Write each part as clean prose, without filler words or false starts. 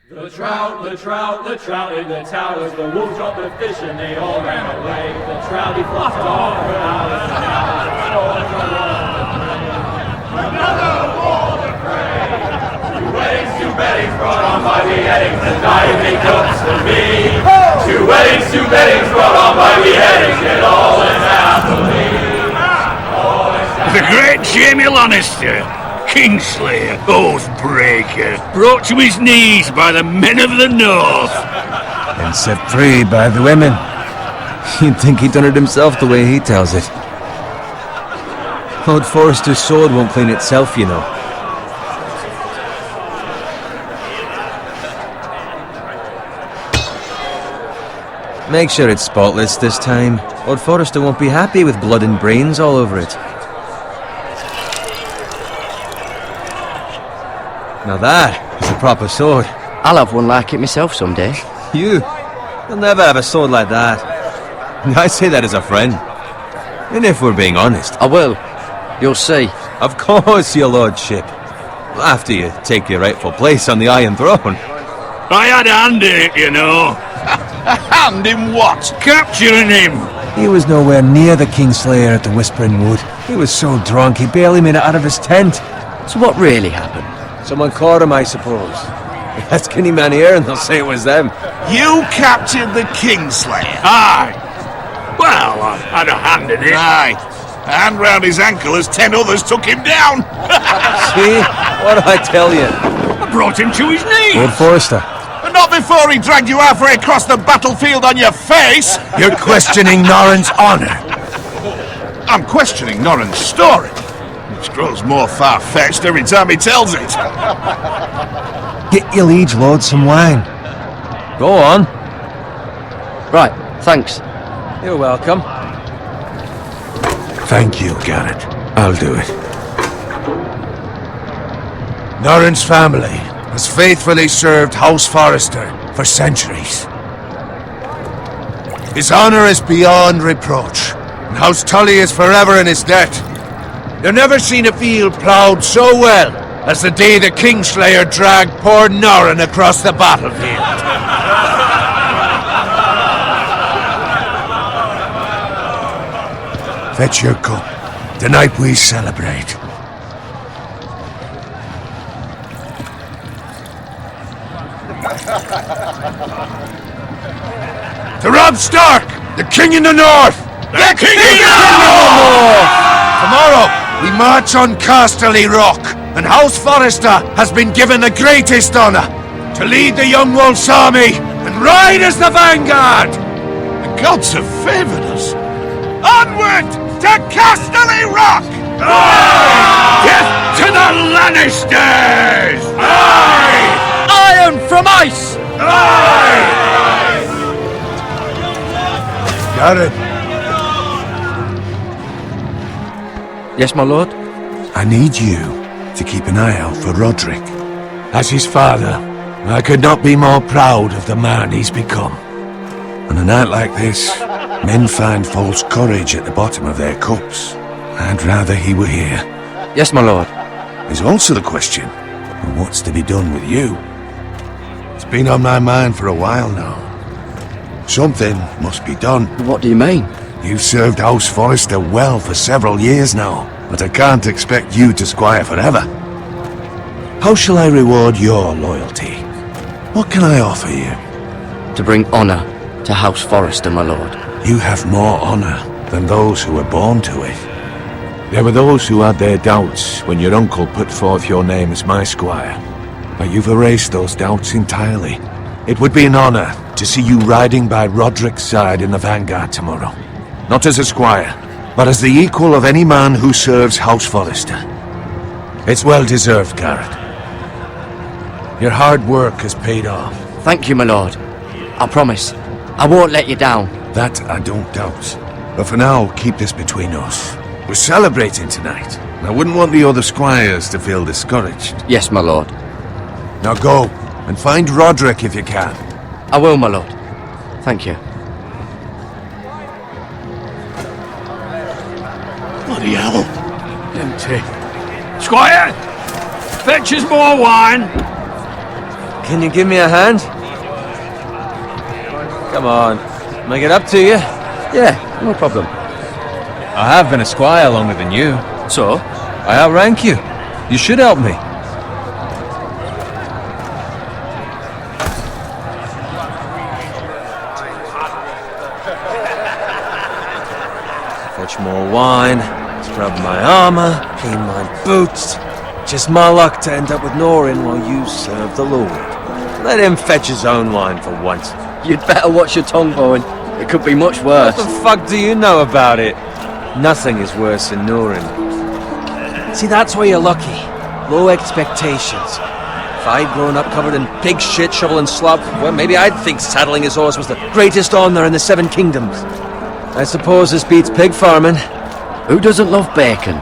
The trout in the towers, the wolves dropped the fish and they all ran away. The trouty flopped off for hours and hours. Another war to pray. Two weddings brought on by beheadings, and diving cooks for me. Two weddings brought on by beheadings, yet all is happily. The great Jamie Lannister, Kingslayer, Oathbreaker, brought to his knees by the men of the North. And set free by the women. You'd think he'd done it himself the way he tells it. Lord Forrester's sword won't clean itself, you know. Make sure it's spotless this time. Lord Forrester won't be happy with blood and brains all over it. Now that is a proper sword. I'll have one like it myself someday. You'll never have a sword like that. I say that as a friend. And if we're being honest... I will. You'll see. Of course, your lordship. After you take your rightful place on the Iron Throne. I had a hand in it, you know. A hand in what? Capturing him. He was nowhere near the Kingslayer at the Whispering Wood. He was so drunk he barely made it out of his tent. So what really happened? Someone caught him, I suppose. Ask any man here and they'll say it was them. You captured the Kingslayer? Aye. Well, I had a hand in it. Aye. A hand round his ankle as 10 others took him down. See? What did I tell you? I brought him to his knees. Lord Forrester. And not before he dragged you halfway across the battlefield on your face. You're questioning Norrin's honor. I'm questioning Norrin's story, which grows more far-fetched every time he tells it. Get your liege lord some wine. Go on. Right, thanks. You're welcome. Thank you, Garrett. I'll do it. Norrin's family has faithfully served House Forrester for centuries. His honor is beyond reproach, and House Tully is forever in his debt. You've never seen a field ploughed so well as the day the Kingslayer dragged poor Norrin across the battlefield. Fetch your cup. Tonight we celebrate. To Robb Stark, the King in the North! The King in the North! Tomorrow, we march on Casterly Rock, and House Forrester has been given the greatest honor to lead the Young Wolf's army and ride as the vanguard! The gods have favored us. Onward to Casterly Rock! Aye! Death to the Lannisters! Aye! Iron from ice! Aye! Garrett, Yes, my lord? I need you to keep an eye out for Roderick. As his father, I could not be more proud of the man he's become. On a night like this, men find false courage at the bottom of their cups. I'd rather he were here. Yes, my lord. There's also the question of what's to be done with you. It's been on my mind for a while now. Something must be done. What do you mean? You've served House Forrester well for several years now, but I can't expect you to squire forever. How shall I reward your loyalty? What can I offer you? To bring honor to House Forrester, my lord. You have more honor than those who were born to it. There were those who had their doubts when your uncle put forth your name as my squire, but you've erased those doubts entirely. It would be an honor to see you riding by Roderick's side in the vanguard tomorrow. Not as a squire, but as the equal of any man who serves House Forrester. It's well deserved, Garrett. Your hard work has paid off. Thank you, my lord. I promise. I won't let you down. That I don't doubt. But for now, keep this between us. We're celebrating tonight. And I wouldn't want the other squires to feel discouraged. Yes, my lord. Now go, and find Roderick if you can. I will, my lord. Thank you. Bloody hell. Empty. Squire! Fetch us more wine! Can you give me a hand? Come on. Make it up to you. Yeah, no problem. I have been a squire longer than you. So? I outrank you. You should help me. Fetch more wine, scrub my armor, clean my boots. Just my luck to end up with Norin while you serve the Lord. Let him fetch his own wine for once. You'd better watch your tongue, Bowen. It could be much worse. What the fuck do you know about it? Nothing is worse than Norin. See, that's where you're lucky. Low expectations. If I'd grown up covered in pig shit, shovel and slop, well, maybe I'd think saddling his horse was the greatest honor in the Seven Kingdoms. I suppose this beats pig farming. Who doesn't love bacon?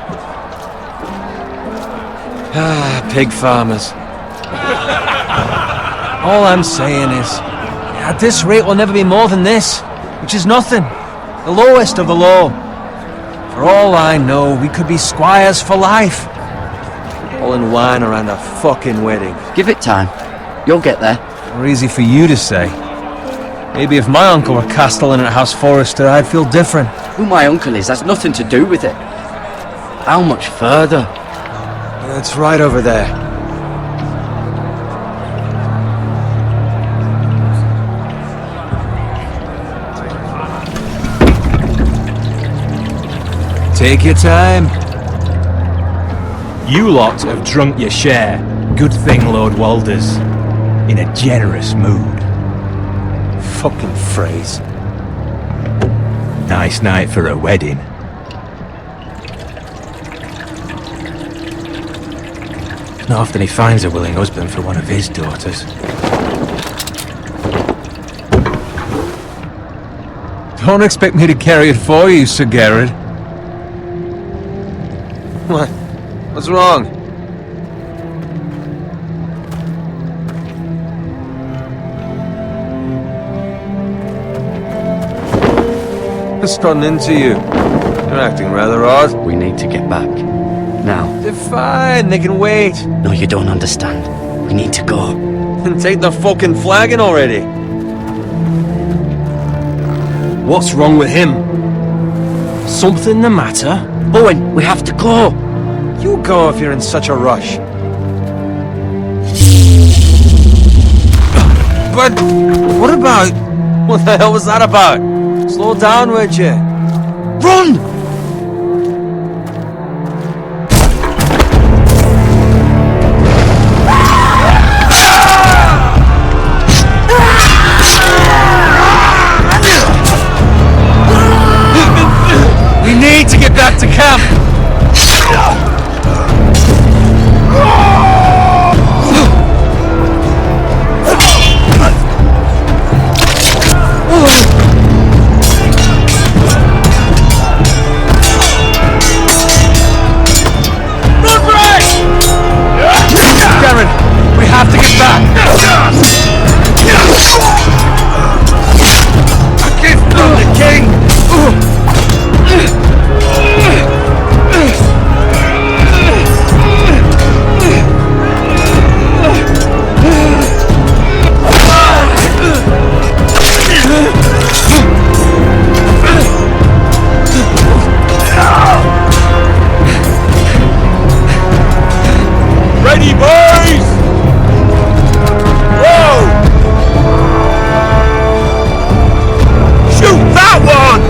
Ah, pig farmers. All I'm saying is, at this rate we'll never be more than this, which is nothing. The lowest of the low. For all I know, we could be squires for life. All in wine around a fucking wedding. Give it time. You'll get there. More easy for you to say. Maybe if my uncle were castellan at House Forrester, I'd feel different. Who my uncle is has nothing to do with it. How much further? It's right over there. Take your time. You lot have drunk your share. Good thing Lord Walder's in a generous mood. Fucking phrase. Nice night for a wedding. Not often he finds a willing husband for one of his daughters. Don't expect me to carry it for you, Sir Garrett. What? What's wrong? What's gotten into you? You're acting rather odd. We need to get back. Now. They're fine, they can wait. No, you don't understand. We need to go. Then take the fucking flagon already. What's wrong with him? Something the matter? Bowen, we have to go. You go if you're in such a rush. But what about... What the hell was that about? Slow down, would you? Run! We need to get back to camp! Garen, we have to get back! A gift from the king! Ready, boys! Whoa! Shoot that one!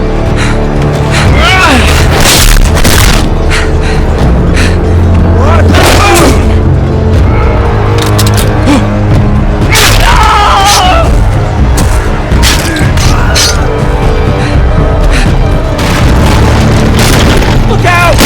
Look out!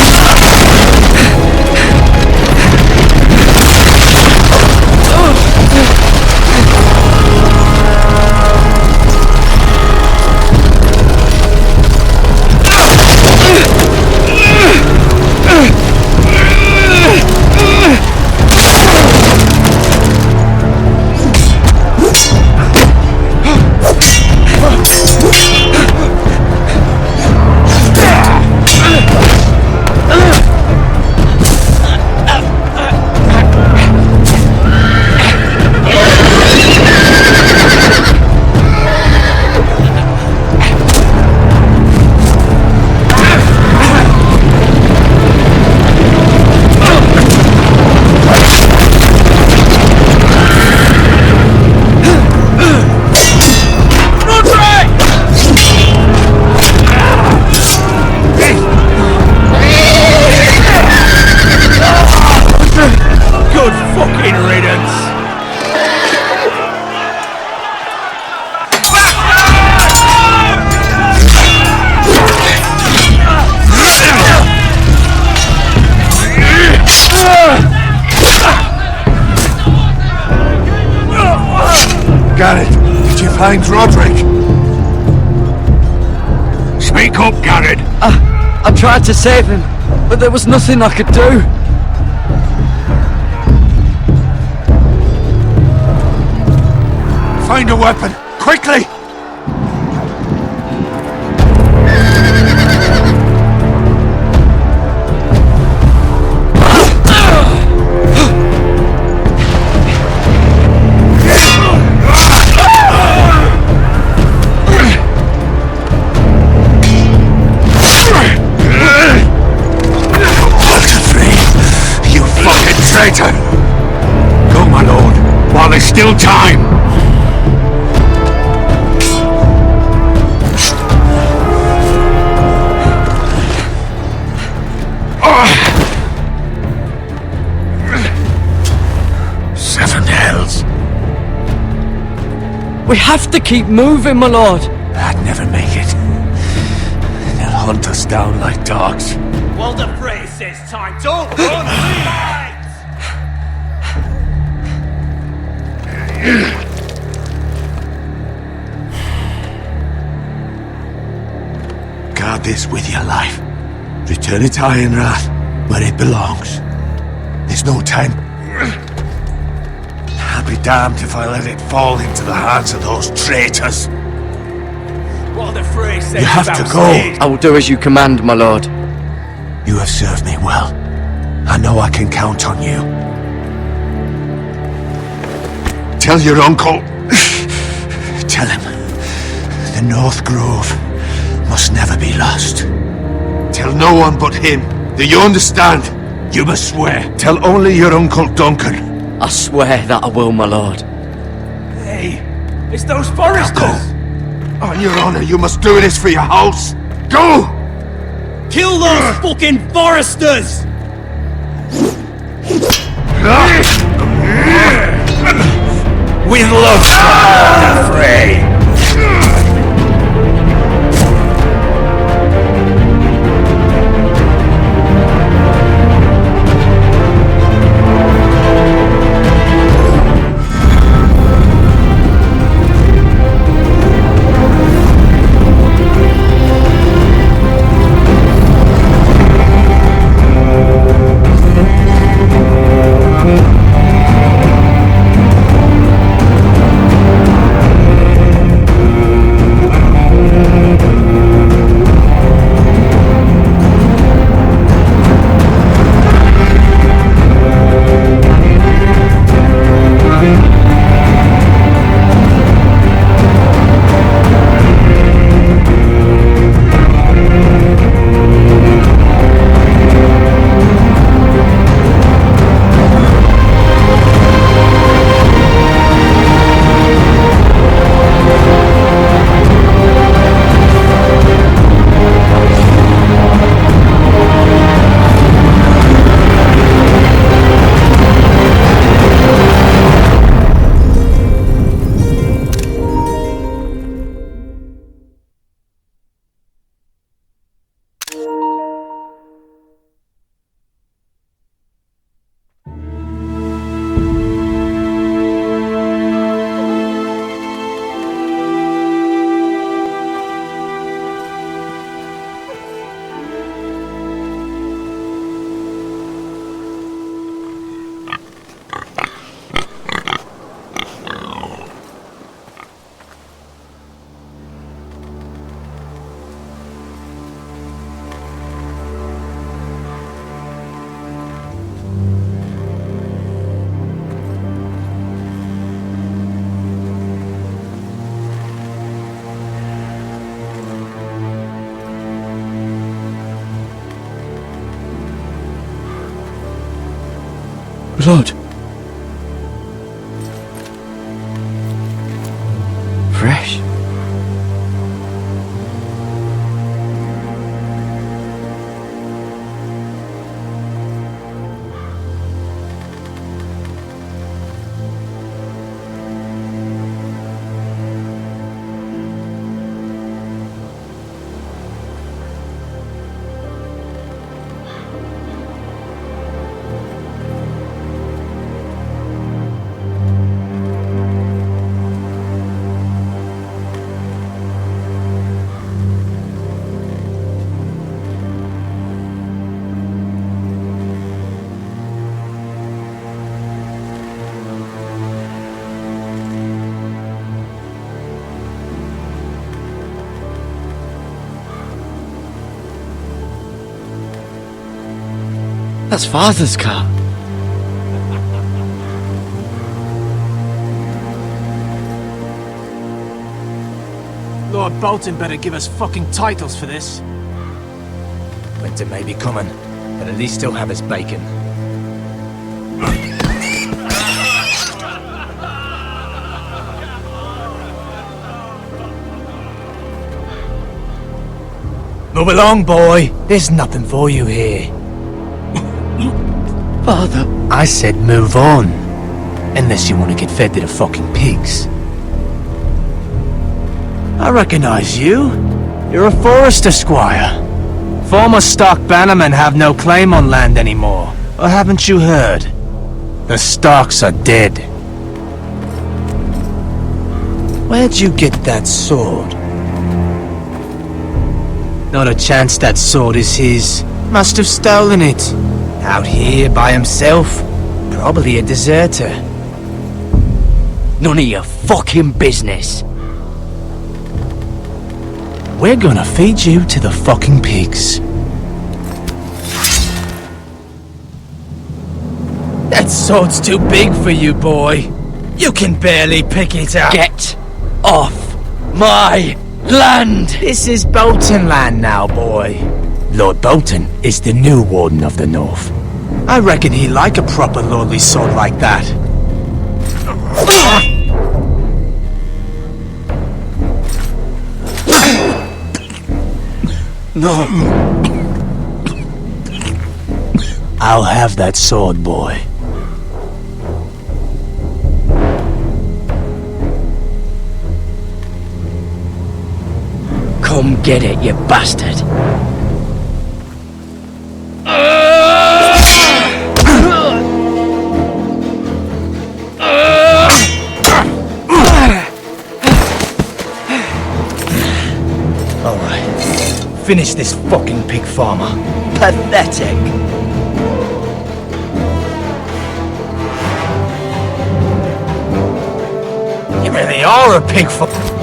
Garrett, did you find Roderick? Speak up, Garrett. I tried to save him, but there was nothing I could do. Find a weapon, quickly! Traitor! Go, my lord, while there's still time! Seven hells. We have to keep moving, my lord. I'd never make it. They'll hunt us down like dogs. Well, the phrase says time. Don't run, fight! Guard this with your life. Return it to Ironrath, where it belongs. There's no time. I'll be damned if I let it fall into the hands of those traitors. Well, the phrase says You have to go. I will do as you command, my lord. You have served me well. I know I can count on you. Tell your uncle. Tell him. The North Grove must never be lost. Tell no one but him. Do you understand? You must swear. Tell only your Uncle Duncan. I swear that I will, my lord. Hey, it's those Forresters! Go. On your honor, you must do this for your house. Go! Kill those fucking Forresters! With love, the fray! Blood. Fresh. That's Father's car. Lord Bolton better give us fucking titles for this. Winter may be coming, but at least he'll have his bacon. Move along, boy. There's nothing for you here. Father. I said move on. Unless you want to get fed to the fucking pigs. I recognize you. You're a Forrester squire. Former Stark bannermen have no claim on land anymore. Or haven't you heard? The Starks are dead. Where'd you get that sword? Not a chance that sword is his. Must have stolen it. Out here by himself. Probably a deserter. None of your fucking business. We're gonna feed you to the fucking pigs. That sword's too big for you, boy. You can barely pick it up. Get off my land! This is Bolton land now, boy. Lord Bolton is the new Warden of the North. I reckon he'd like a proper lordly sword like that. No. I'll have that sword, boy. Come get it, you bastard. Alright. Finish this fucking pig farmer. Pathetic. You really are a pig farmer.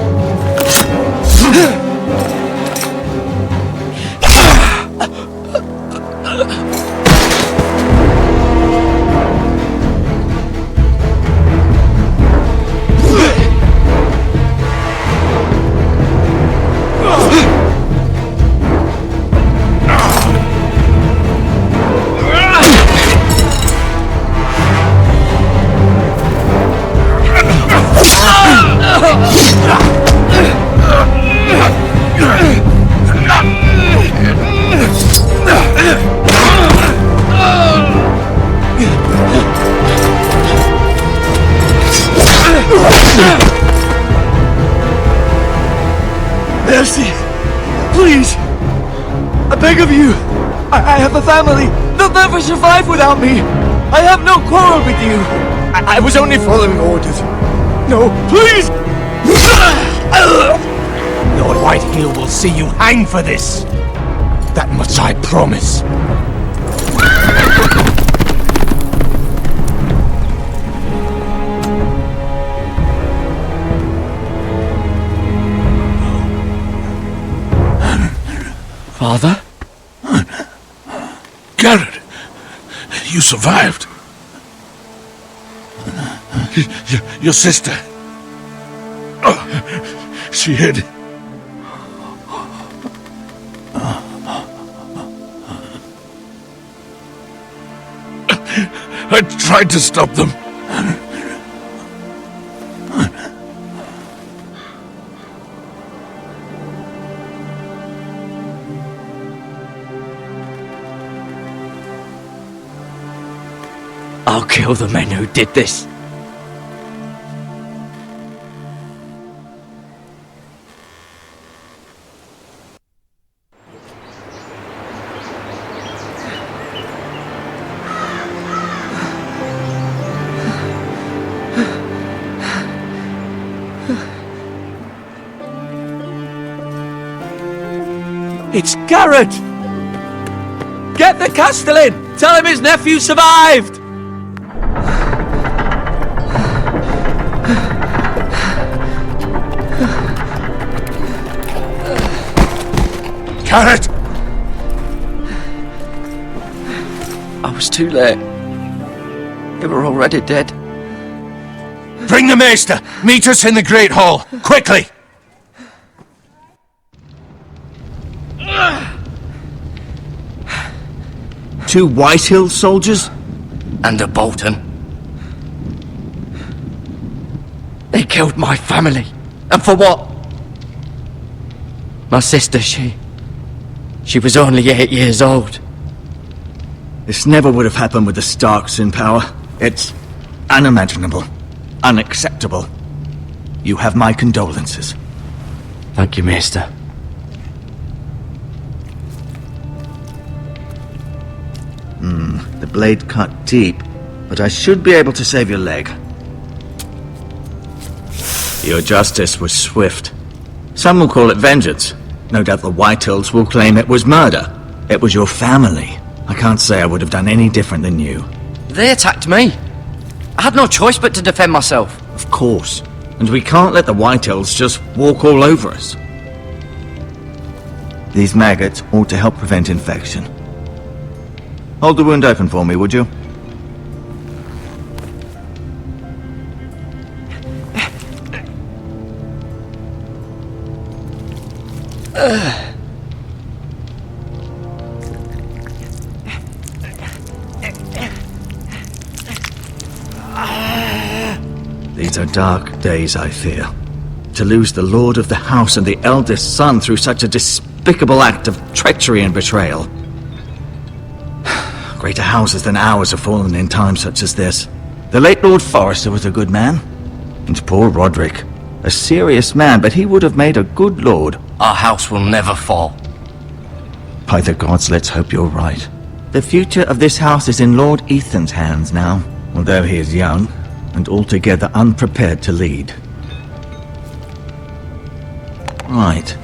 Mercy! Please! I beg of you! I have a family! They'll never survive without me! I have no quarrel with you! I was only following orders. No, please! Lord Whitehill will see you hang for this. That much I promise. Father? Garrett, you survived. Your sister. Oh, she hid. I tried to stop them. I'll kill the men who did this. It's Garrett! Get the Castellan! Tell him his nephew survived! Garrett! I was too late. They were already dead. Bring the maester! Meet us in the Great Hall! Quickly! Two Whitehill soldiers? And a Bolton. They killed my family. And for what? My sister, she was only 8 years old. This never would have happened with the Starks in power. It's unimaginable. Unacceptable. You have my condolences. Thank you, Maester. The blade cut deep, but I should be able to save your leg. Your justice was swift. Some will call it vengeance. No doubt the Whitehills will claim it was murder. It was your family. I can't say I would have done any different than you. They attacked me. I had no choice but to defend myself. Of course. And we can't let the Whitehills just walk all over us. These maggots ought to help prevent infection. Hold the wound open for me, would you? These are dark days, I fear. To lose the lord of the house and the eldest son through such a despicable act of treachery and betrayal. Greater houses than ours have fallen in times such as this. The late Lord Forrester was a good man. And poor Roderick. A serious man, but he would have made a good lord. Our house will never fall. By the gods, let's hope you're right. The future of this house is in Lord Ethan's hands now, although he is young and altogether unprepared to lead. Right.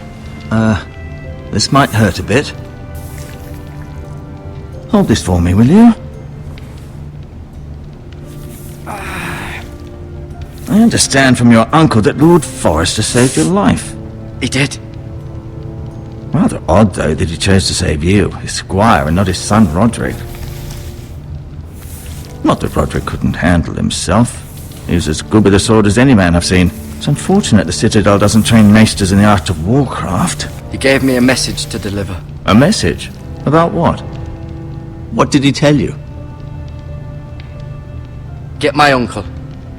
This might hurt a bit. Hold this for me, will you? I understand from your uncle that Lord Forrester saved your life. He did. Rather odd, though, that he chose to save you, his squire, and not his son Roderick. Not that Roderick couldn't handle himself. He was as good with a sword as any man I've seen. It's unfortunate the Citadel doesn't train maesters in the art of warcraft. He gave me a message to deliver. A message? About what? What did he tell you? Get my uncle.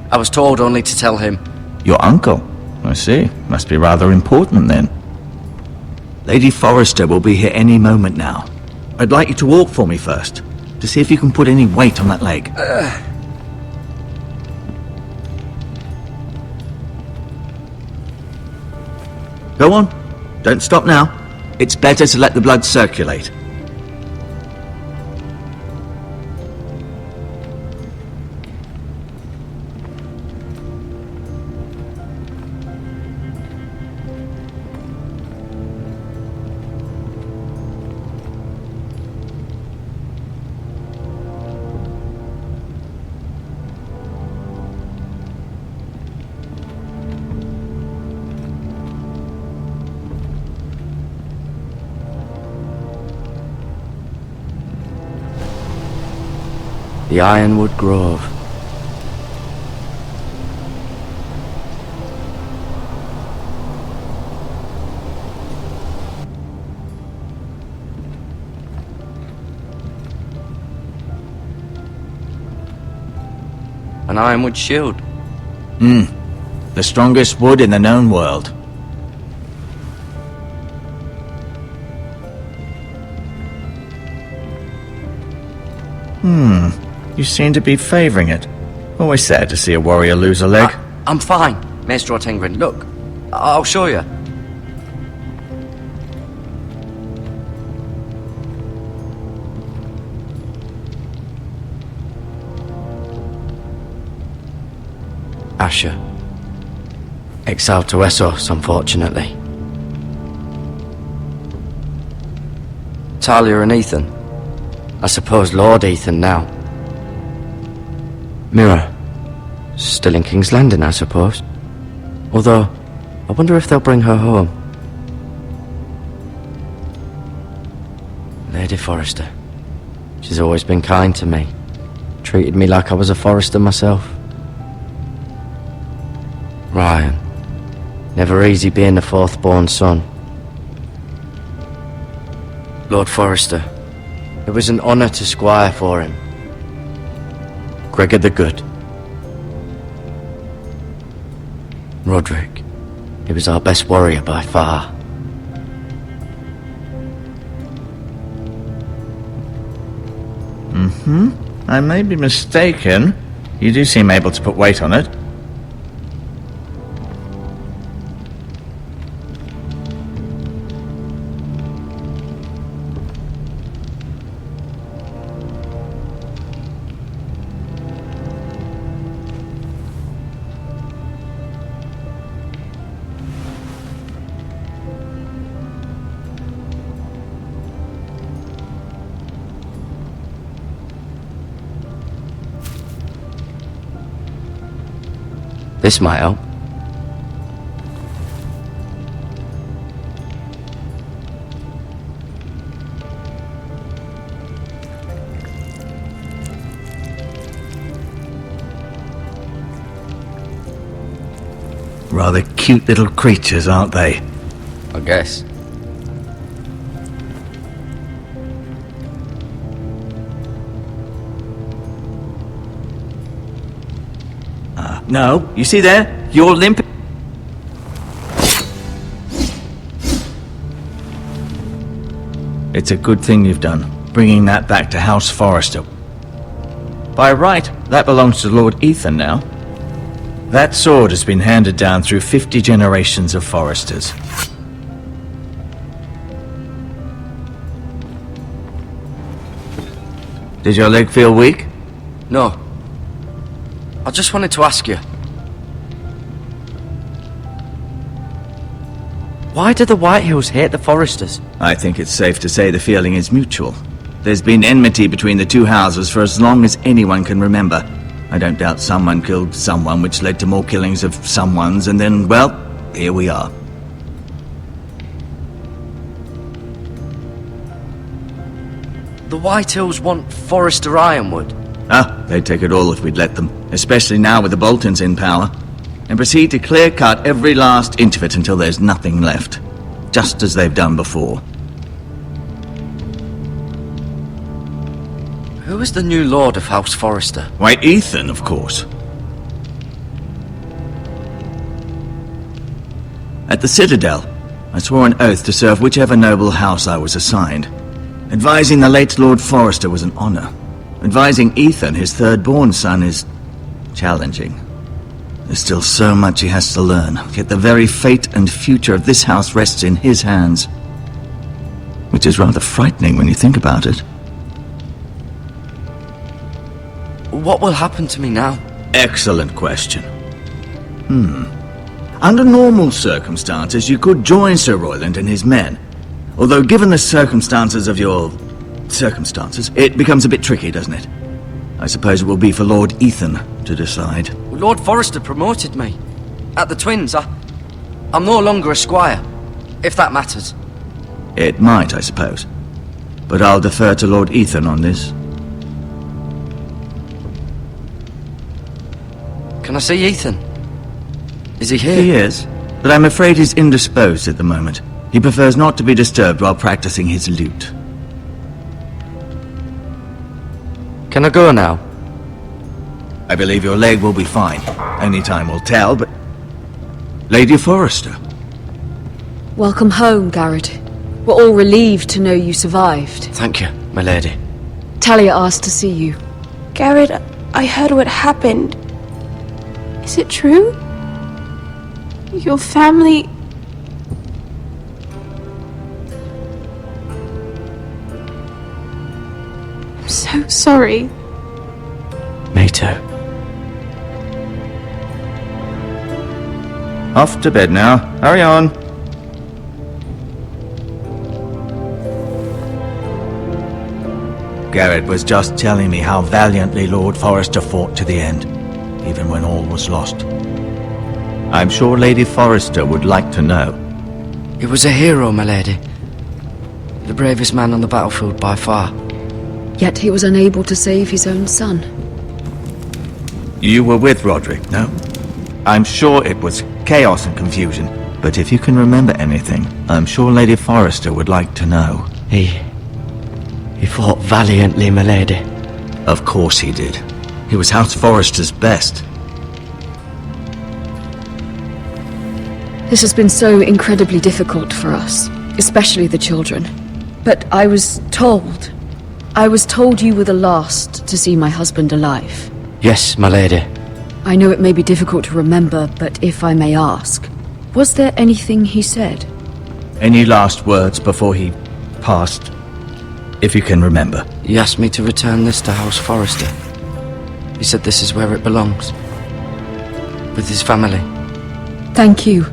I was told only to tell him. Your uncle? I see. Must be rather important then. Lady Forrester will be here any moment now. I'd like you to walk for me first, to see if you can put any weight on that leg. Go on. Don't stop now. It's better to let the blood circulate. The Ironwood Grove. An ironwood shield. The strongest wood in the known world. You seem to be favouring it. Always sad to see a warrior lose a leg. I'm fine, Maester Ortengrin. Look, I'll show you. Asher. Exiled to Westeros, unfortunately. Talia and Ethan. I suppose Lord Ethan now. Mira. Still in King's Landing, I suppose. Although, I wonder if they'll bring her home. Lady Forrester. She's always been kind to me. Treated me like I was a Forrester myself. Ryan. Never easy being the fourth-born son. Lord Forrester. It was an honour to squire for him. Gregor the Good. Roderick. He was our best warrior by far. I may be mistaken. You do seem able to put weight on it. This might help. Rather cute little creatures, aren't they? I guess. No, you see there? You're limp. It's a good thing you've done, bringing that back to House Forrester. By right, that belongs to Lord Ethan now. That sword has been handed down through 50 generations of Forresters. Did your leg feel weak? No. I just wanted to ask you. Why do the Whitehills hate the Forresters? I think it's safe to say the feeling is mutual. There's been enmity between the two houses for as long as anyone can remember. I don't doubt someone killed someone, which led to more killings of someones, and then, well, here we are. The Whitehills want Forrester Ironwood. They'd take it all if we'd let them, especially now with the Boltons in power, and proceed to clear-cut every last inch of it until there's nothing left, just as they've done before. Who is the new Lord of House Forrester? Why, Ethan, of course. At the Citadel, I swore an oath to serve whichever noble house I was assigned. Advising the late Lord Forrester was an honor. Advising Ethan, his third-born son, is challenging. There's still so much he has to learn, yet the very fate and future of this house rests in his hands. Which is rather frightening when you think about it. What will happen to me now? Excellent question. Under normal circumstances, you could join Sir Royland and his men. Although given the circumstances of your circumstances, it becomes a bit tricky, doesn't it? I suppose it will be for Lord Ethan to decide. Lord Forrester promoted me. At the Twins, I'm no longer a squire, if that matters. It might, I suppose. But I'll defer to Lord Ethan on this. Can I see Ethan? Is he here? He is, but I'm afraid he's indisposed at the moment. He prefers not to be disturbed while practicing his lute. Can I go now? I believe your leg will be fine. Only time will tell, but... Lady Forrester. Welcome home, Garrett. We're all relieved to know you survived. Thank you, my lady. Talia asked to see you. Garrett, I heard what happened. Is it true? Your family... I'm so sorry. Me too. Off to bed now. Hurry on. Garrett was just telling me how valiantly Lord Forrester fought to the end, even when all was lost. I'm sure Lady Forrester would like to know. He was a hero, my lady. The bravest man on the battlefield by far. Yet he was unable to save his own son. You were with Roderick, no? I'm sure it was chaos and confusion, but if you can remember anything, I'm sure Lady Forrester would like to know. He fought valiantly, my lady. Of course he did. He was House Forrester's best. This has been so incredibly difficult for us, especially the children. But I was told you were the last to see my husband alive. Yes, my lady. I know it may be difficult to remember, but if I may ask, was there anything he said? Any last words before he passed? If you can remember. He asked me to return this to House Forrester. He said this is where it belongs. With his family. Thank you,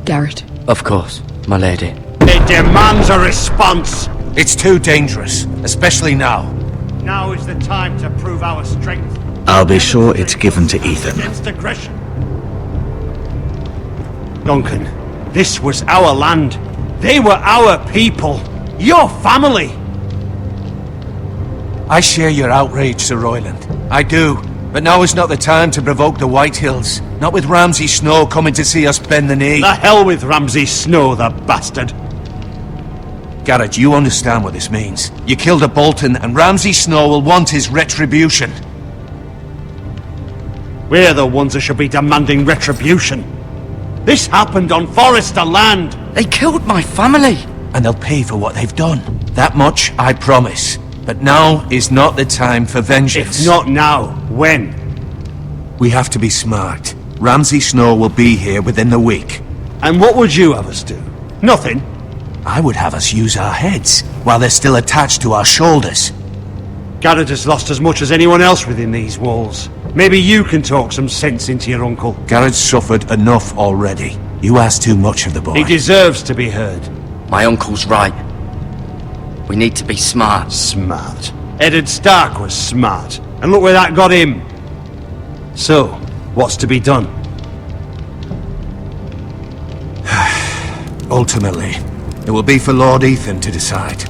Garrett. Of course, my lady. It demands a response. It's too dangerous, especially now. Now is the time to prove our strength. I'll be sure it's given to Ethan. Against aggression. Duncan, this was our land. They were our people. Your family. I share your outrage, Sir Royland. I do. But now is not the time to provoke the Whitehills. Not with Ramsay Snow coming to see us bend the knee. The hell with Ramsay Snow, the bastard. Garrett, you understand what this means. You killed a Bolton, and Ramsay Snow will want his retribution. We're the ones that should be demanding retribution. This happened on Forrester land. They killed my family. And they'll pay for what they've done. That much, I promise. But now is not the time for vengeance. If not now, when? We have to be smart. Ramsay Snow will be here within the week. And what would you have us do? Nothing? I would have us use our heads, while they're still attached to our shoulders. Garrett has lost as much as anyone else within these walls. Maybe you can talk some sense into your uncle. Garrett's suffered enough already. You ask too much of the boy. He deserves to be heard. My uncle's right. We need to be smart. Smart. Eddard Stark was smart. And look where that got him. So, what's to be done? Ultimately, it will be for Lord Ethan to decide.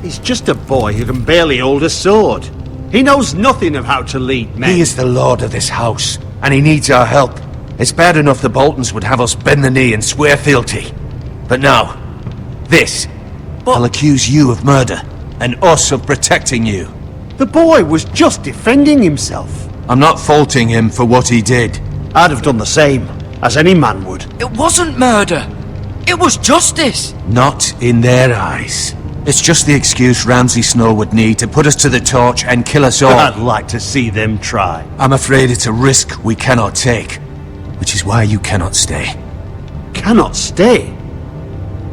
He's just a boy who can barely hold a sword. He knows nothing of how to lead men. He is the lord of this house, and he needs our help. It's bad enough the Boltons would have us bend the knee and swear fealty. But now, this. I'll accuse you of murder, and us of protecting you. The boy was just defending himself. I'm not faulting him for what he did. I'd have done the same, as any man would. It wasn't murder. It was justice. Not in their eyes. It's just the excuse Ramsay Snow would need to put us to the torch and kill us all. I'd like to see them try. I'm afraid it's a risk we cannot take, which is why you cannot stay. Cannot stay?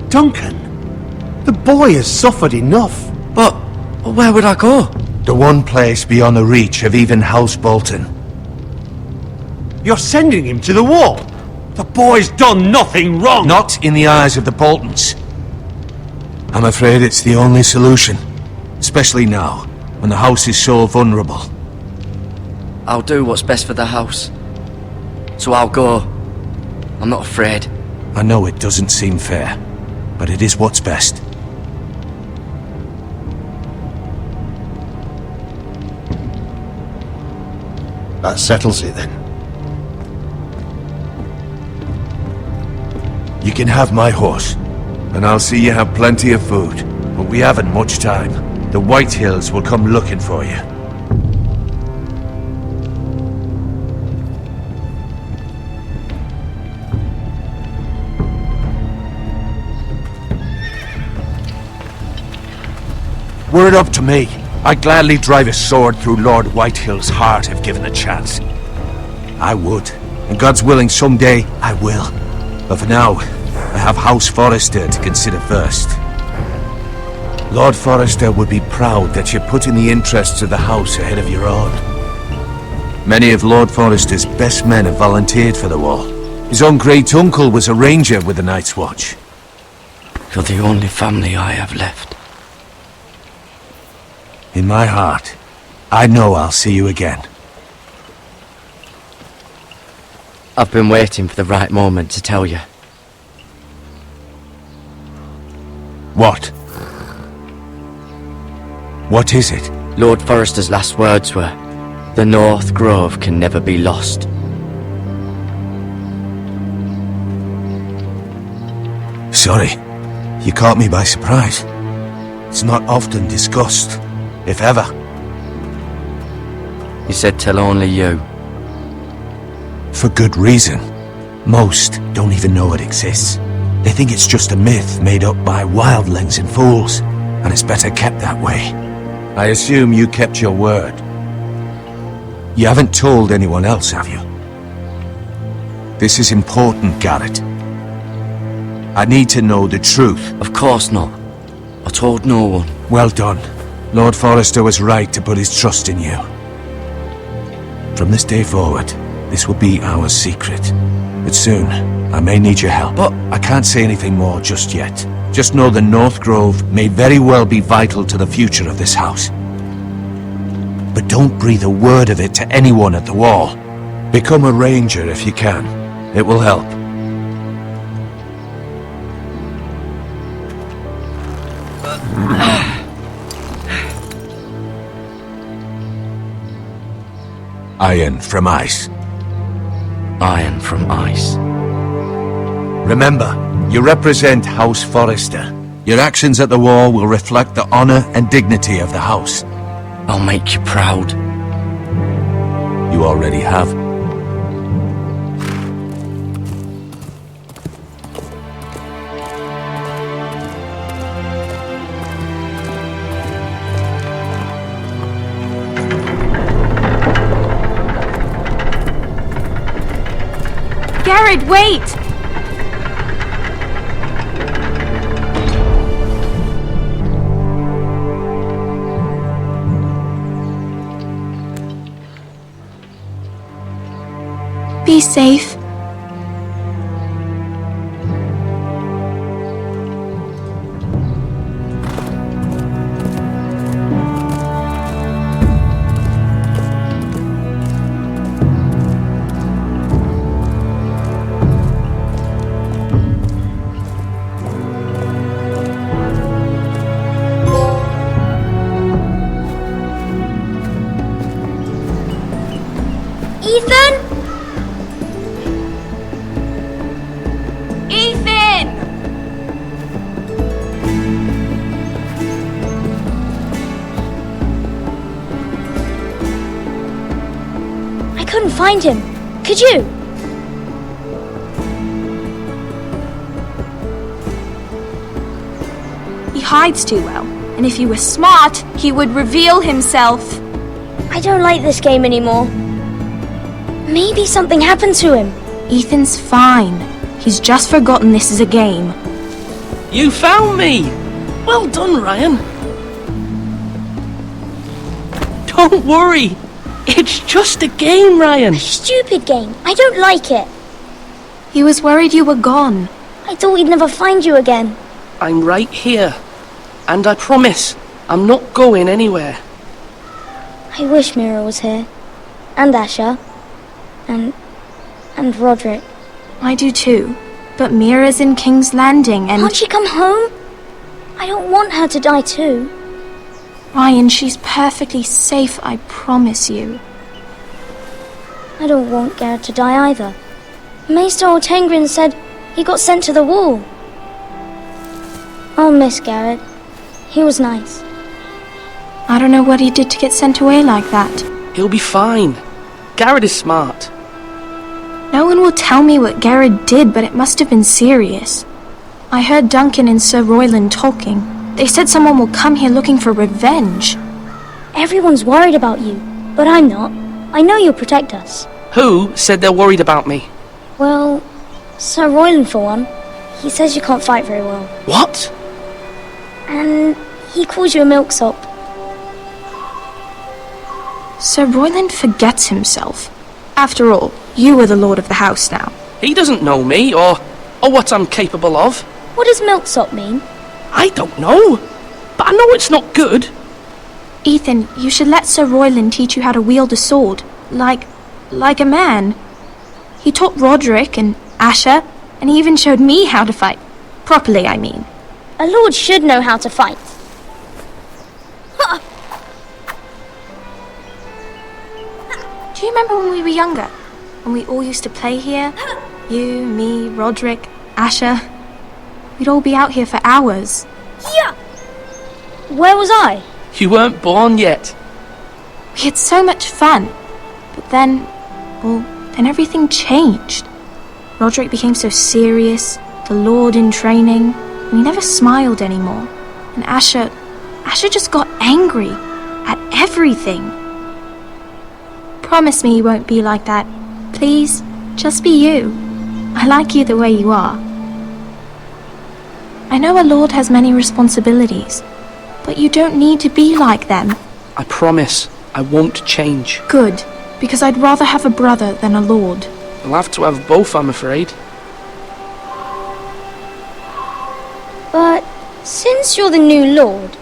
Duncan, the boy has suffered enough. But where would I go? The one place beyond the reach of even House Bolton. You're sending him to the wall. The boy's done nothing wrong. Not in the eyes of the Boltons. I'm afraid it's the only solution. Especially now, when the house is so vulnerable. I'll do what's best for the house. So I'll go. I'm not afraid. I know it doesn't seem fair, but it is what's best. That settles it then. You can have my horse, and I'll see you have plenty of food. But we haven't much time. The Whitehills will come looking for you. Were it up to me, I'd gladly drive a sword through Lord Whitehill's heart if given the chance. I would, and God's willing someday I will. But for now, I have House Forrester to consider first. Lord Forrester would be proud that you're putting the interests of the house ahead of your own. Many of Lord Forrester's best men have volunteered for the war. His own great-uncle was a ranger with the Night's Watch. You're the only family I have left. In my heart, I know I'll see you again. I've been waiting for the right moment to tell you. What? What is it? Lord Forrester's last words were, "The North Grove can never be lost." Sorry, you caught me by surprise. It's not often discussed, if ever. He said tell only you. For good reason. Most don't even know it exists. They think it's just a myth made up by wildlings and fools, and it's better kept that way. I assume you kept your word. You haven't told anyone else, have you? This is important, Garrett. I need to know the truth. Of course not. I told no one. Well done. Lord Forrester was right to put his trust in you. From this day forward, this will be our secret. But soon, I may need your help. But I can't say anything more just yet. Just know the North Grove may very well be vital to the future of this house. But don't breathe a word of it to anyone at the Wall. Become a ranger if you can. It will help. Iron from ice. Iron from ice. Remember, you represent House Forrester. Your actions at the Wall will reflect the honor and dignity of the house. I'll make you proud. You already have. Garrett, wait! Be safe. Ethan? I couldn't find him. Could you? He hides too well, and if he were smart, he would reveal himself. I don't like this game anymore. Maybe something happened to him. Ethan's fine. He's just forgotten this is a game. You found me! Well done, Ryan. Don't worry. It's just a game, Ryan. A stupid game. I don't like it. He was worried you were gone. I thought we'd never find you again. I'm right here. And I promise, I'm not going anywhere. I wish Mira was here. And Asher. And Roderick. I do too. But Mira's in King's Landing and... Can't she come home? I don't want her to die too. Ryan, she's perfectly safe, I promise you. I don't want Garrett to die either. Maester Ortengrin said he got sent to the Wall. I'll miss Garrett. He was nice. I don't know what he did to get sent away like that. He'll be fine. Garrett is smart. No one will tell me what Garrett did, but it must have been serious. I heard Duncan and Sir Royland talking. They said someone will come here looking for revenge. Everyone's worried about you, but I'm not. I know you'll protect us. Who said they're worried about me? Well, Sir Royland for one. He says you can't fight very well. What? And he calls you a milksop. Sir Royland forgets himself. After all, you are the lord of the house now. He doesn't know me, or what I'm capable of. What does milksop mean? I don't know, but I know it's not good. Ethan, you should let Sir Royland teach you how to wield a sword, like a man. He taught Roderick and Asher, and he even showed me how to fight. Properly, I mean. A lord should know how to fight. remember when we were younger? When we all used to play here? You, me, Roderick, Asher. We'd all be out here for hours. Yeah! Where was I? You weren't born yet. We had so much fun. But then everything changed. Roderick became so serious, the Lord in training, and he never smiled anymore. And Asher just got angry at everything. Promise me you won't be like that. Please, just be you. I like you the way you are. I know a lord has many responsibilities, but you don't need to be like them. I promise I won't change. Good, because I'd rather have a brother than a lord. I'll have to have both, I'm afraid. But since you're the new lord,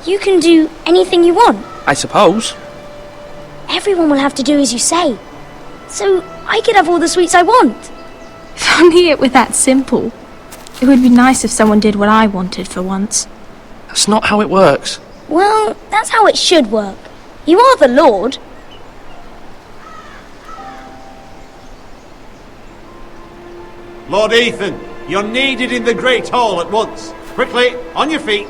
you can do anything you want. I suppose. Everyone will have to do as you say. So I could have all the sweets I want. If only it were that simple. It would be nice if someone did what I wanted for once. That's not how it works. Well, that's how it should work. You are the lord. Lord Ethan, you're needed in the Great Hall at once. Quickly, on your feet.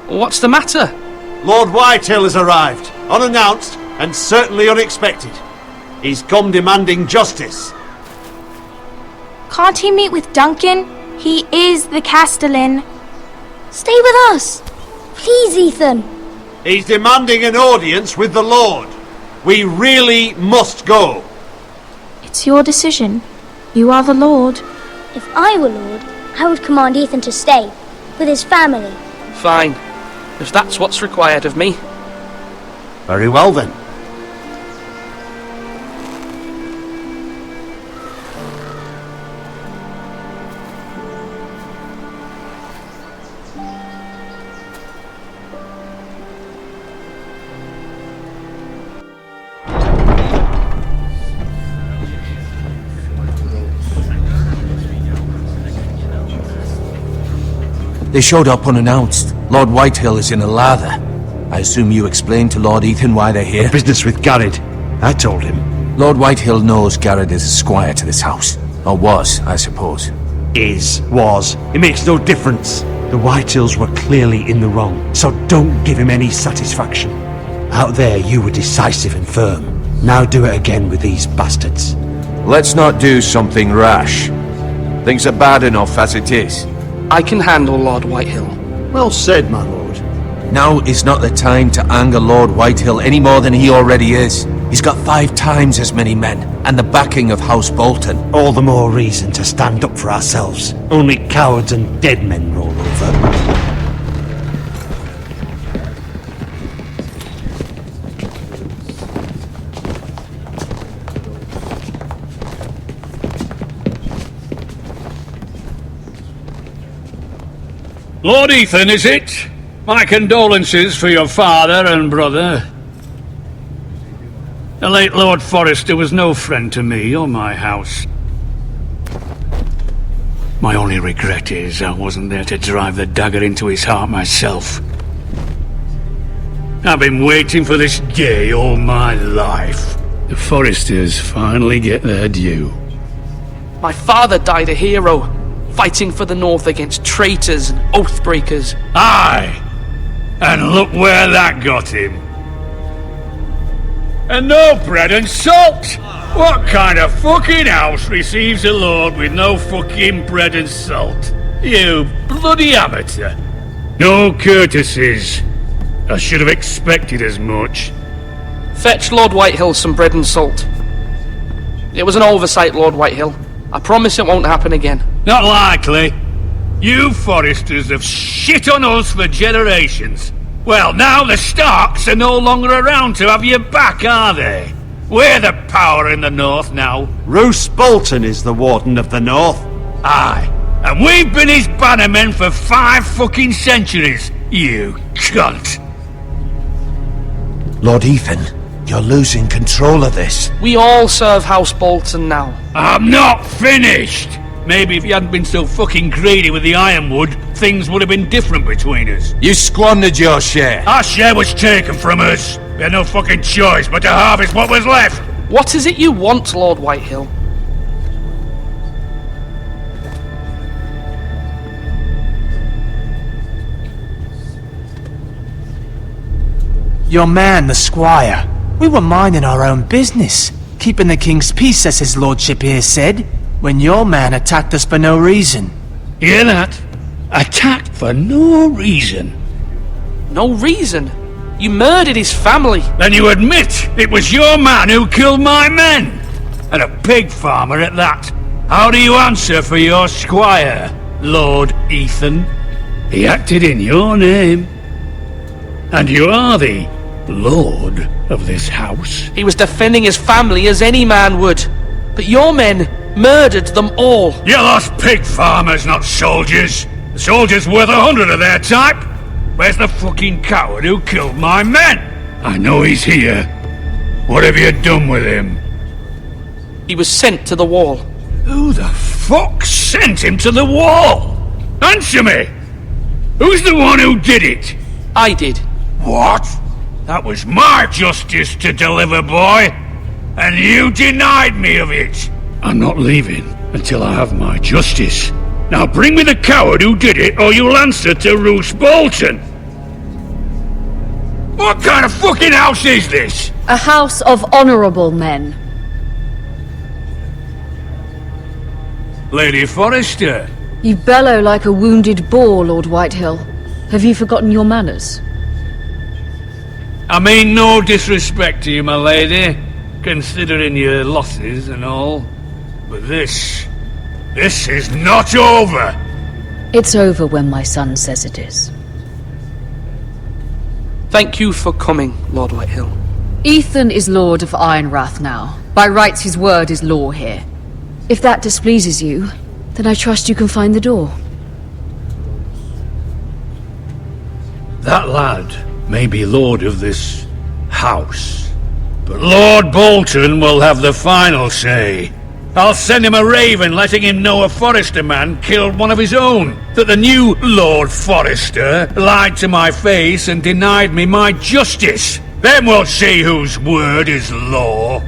What's the matter? Lord Whitehill has arrived, unannounced and certainly unexpected. He's come demanding justice. Can't he meet with Duncan? He is the Castellan. Stay with us. Please, Ethan. He's demanding an audience with the Lord. We really must go. It's your decision. You are the Lord. If I were Lord, I would command Ethan to stay, with his family. Fine. If that's what's required of me. Very well then. They showed up unannounced. Lord Whitehill is in a lather. I assume you explained to Lord Ethan why they're here? Business with Garrett. I told him. Lord Whitehill knows Garrett is a squire to this house. Or was, I suppose. Was. It makes no difference. The Whitehills were clearly in the wrong, so don't give him any satisfaction. Out there you were decisive and firm. Now do it again with these bastards. Let's not do something rash. Things are bad enough as it is. I can handle Lord Whitehill. Well said, my lord. Now is not the time to anger Lord Whitehill any more than he already is. He's got 5 times as many men, and the backing of House Bolton. All the more reason to stand up for ourselves. Only cowards and dead men roll over. Lord Ethan, is it? My condolences for your father and brother. The late Lord Forrester was no friend to me or my house. My only regret is I wasn't there to drive the dagger into his heart myself. I've been waiting for this day all my life. The Forresters finally get their due. My father died a hero, fighting for the North against traitors and oathbreakers. Aye! And look where that got him. And no bread and salt! What kind of fucking house receives a lord with no fucking bread and salt? You bloody amateur. No courtesies. I should have expected as much. Fetch Lord Whitehill some bread and salt. It was an oversight, Lord Whitehill. I promise it won't happen again. Not likely. You Forresters have shit on us for generations. Well, now the Starks are no longer around to have your back, are they? We're the power in the North now. Roose Bolton is the Warden of the North. Aye. And we've been his bannermen for 5 fucking centuries. You cunt. Lord Ethan, you're losing control of this. We all serve House Bolton now. I'm not finished! Maybe if you hadn't been so fucking greedy with the Ironwood, things would have been different between us. You squandered your share. Our share was taken from us. We had no fucking choice but to harvest what was left. What is it you want, Lord Whitehill? Your man, the squire. We were minding our own business, keeping the king's peace, as his lordship here said, when your man attacked us for no reason. Hear that? Attacked for no reason. No reason? You murdered his family. Then you admit it was your man who killed my men. And a pig farmer at that. How do you answer for your squire, Lord Ethan? He acted in your name. And you are the lord of this house. He was defending his family as any man would. But your men murdered them all. You lost pig farmers, not soldiers. The soldiers worth 100 of their type. Where's the fucking coward who killed my men? I know he's here. What have you done with him? He was sent to the wall. Who the fuck sent him to the wall? Answer me! Who's the one who did it? I did. What? That was my justice to deliver, boy. And you denied me of it. I'm not leaving until I have my justice. Now bring me the coward who did it, or you'll answer to Roose Bolton. What kind of fucking house is this? A house of honourable men. Lady Forrester. You bellow like a wounded boar, Lord Whitehill. Have you forgotten your manners? I mean no disrespect to you, my lady, considering your losses and all. But this is not over. It's over when my son says it is. Thank you for coming, Lord Whitehill. Ethan is Lord of Ironrath now. By rights, his word is law here. If that displeases you, then I trust you can find the door. That lad may be lord of this house, but Lord Bolton will have the final say. I'll send him a raven letting him know a Forrester man killed one of his own, that the new Lord Forrester lied to my face and denied me my justice. Then we'll see whose word is law.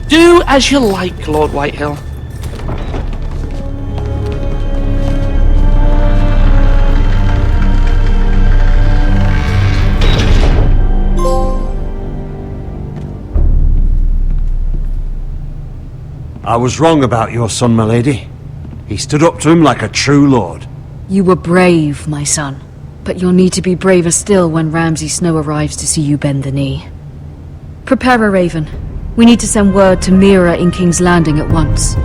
Do as you like, Lord Whitehill. I was wrong about your son, my lady. He stood up to him like a true lord. You were brave, my son. But you'll need to be braver still when Ramsay Snow arrives to see you bend the knee. Prepare a raven. We need to send word to Mira in King's Landing at once.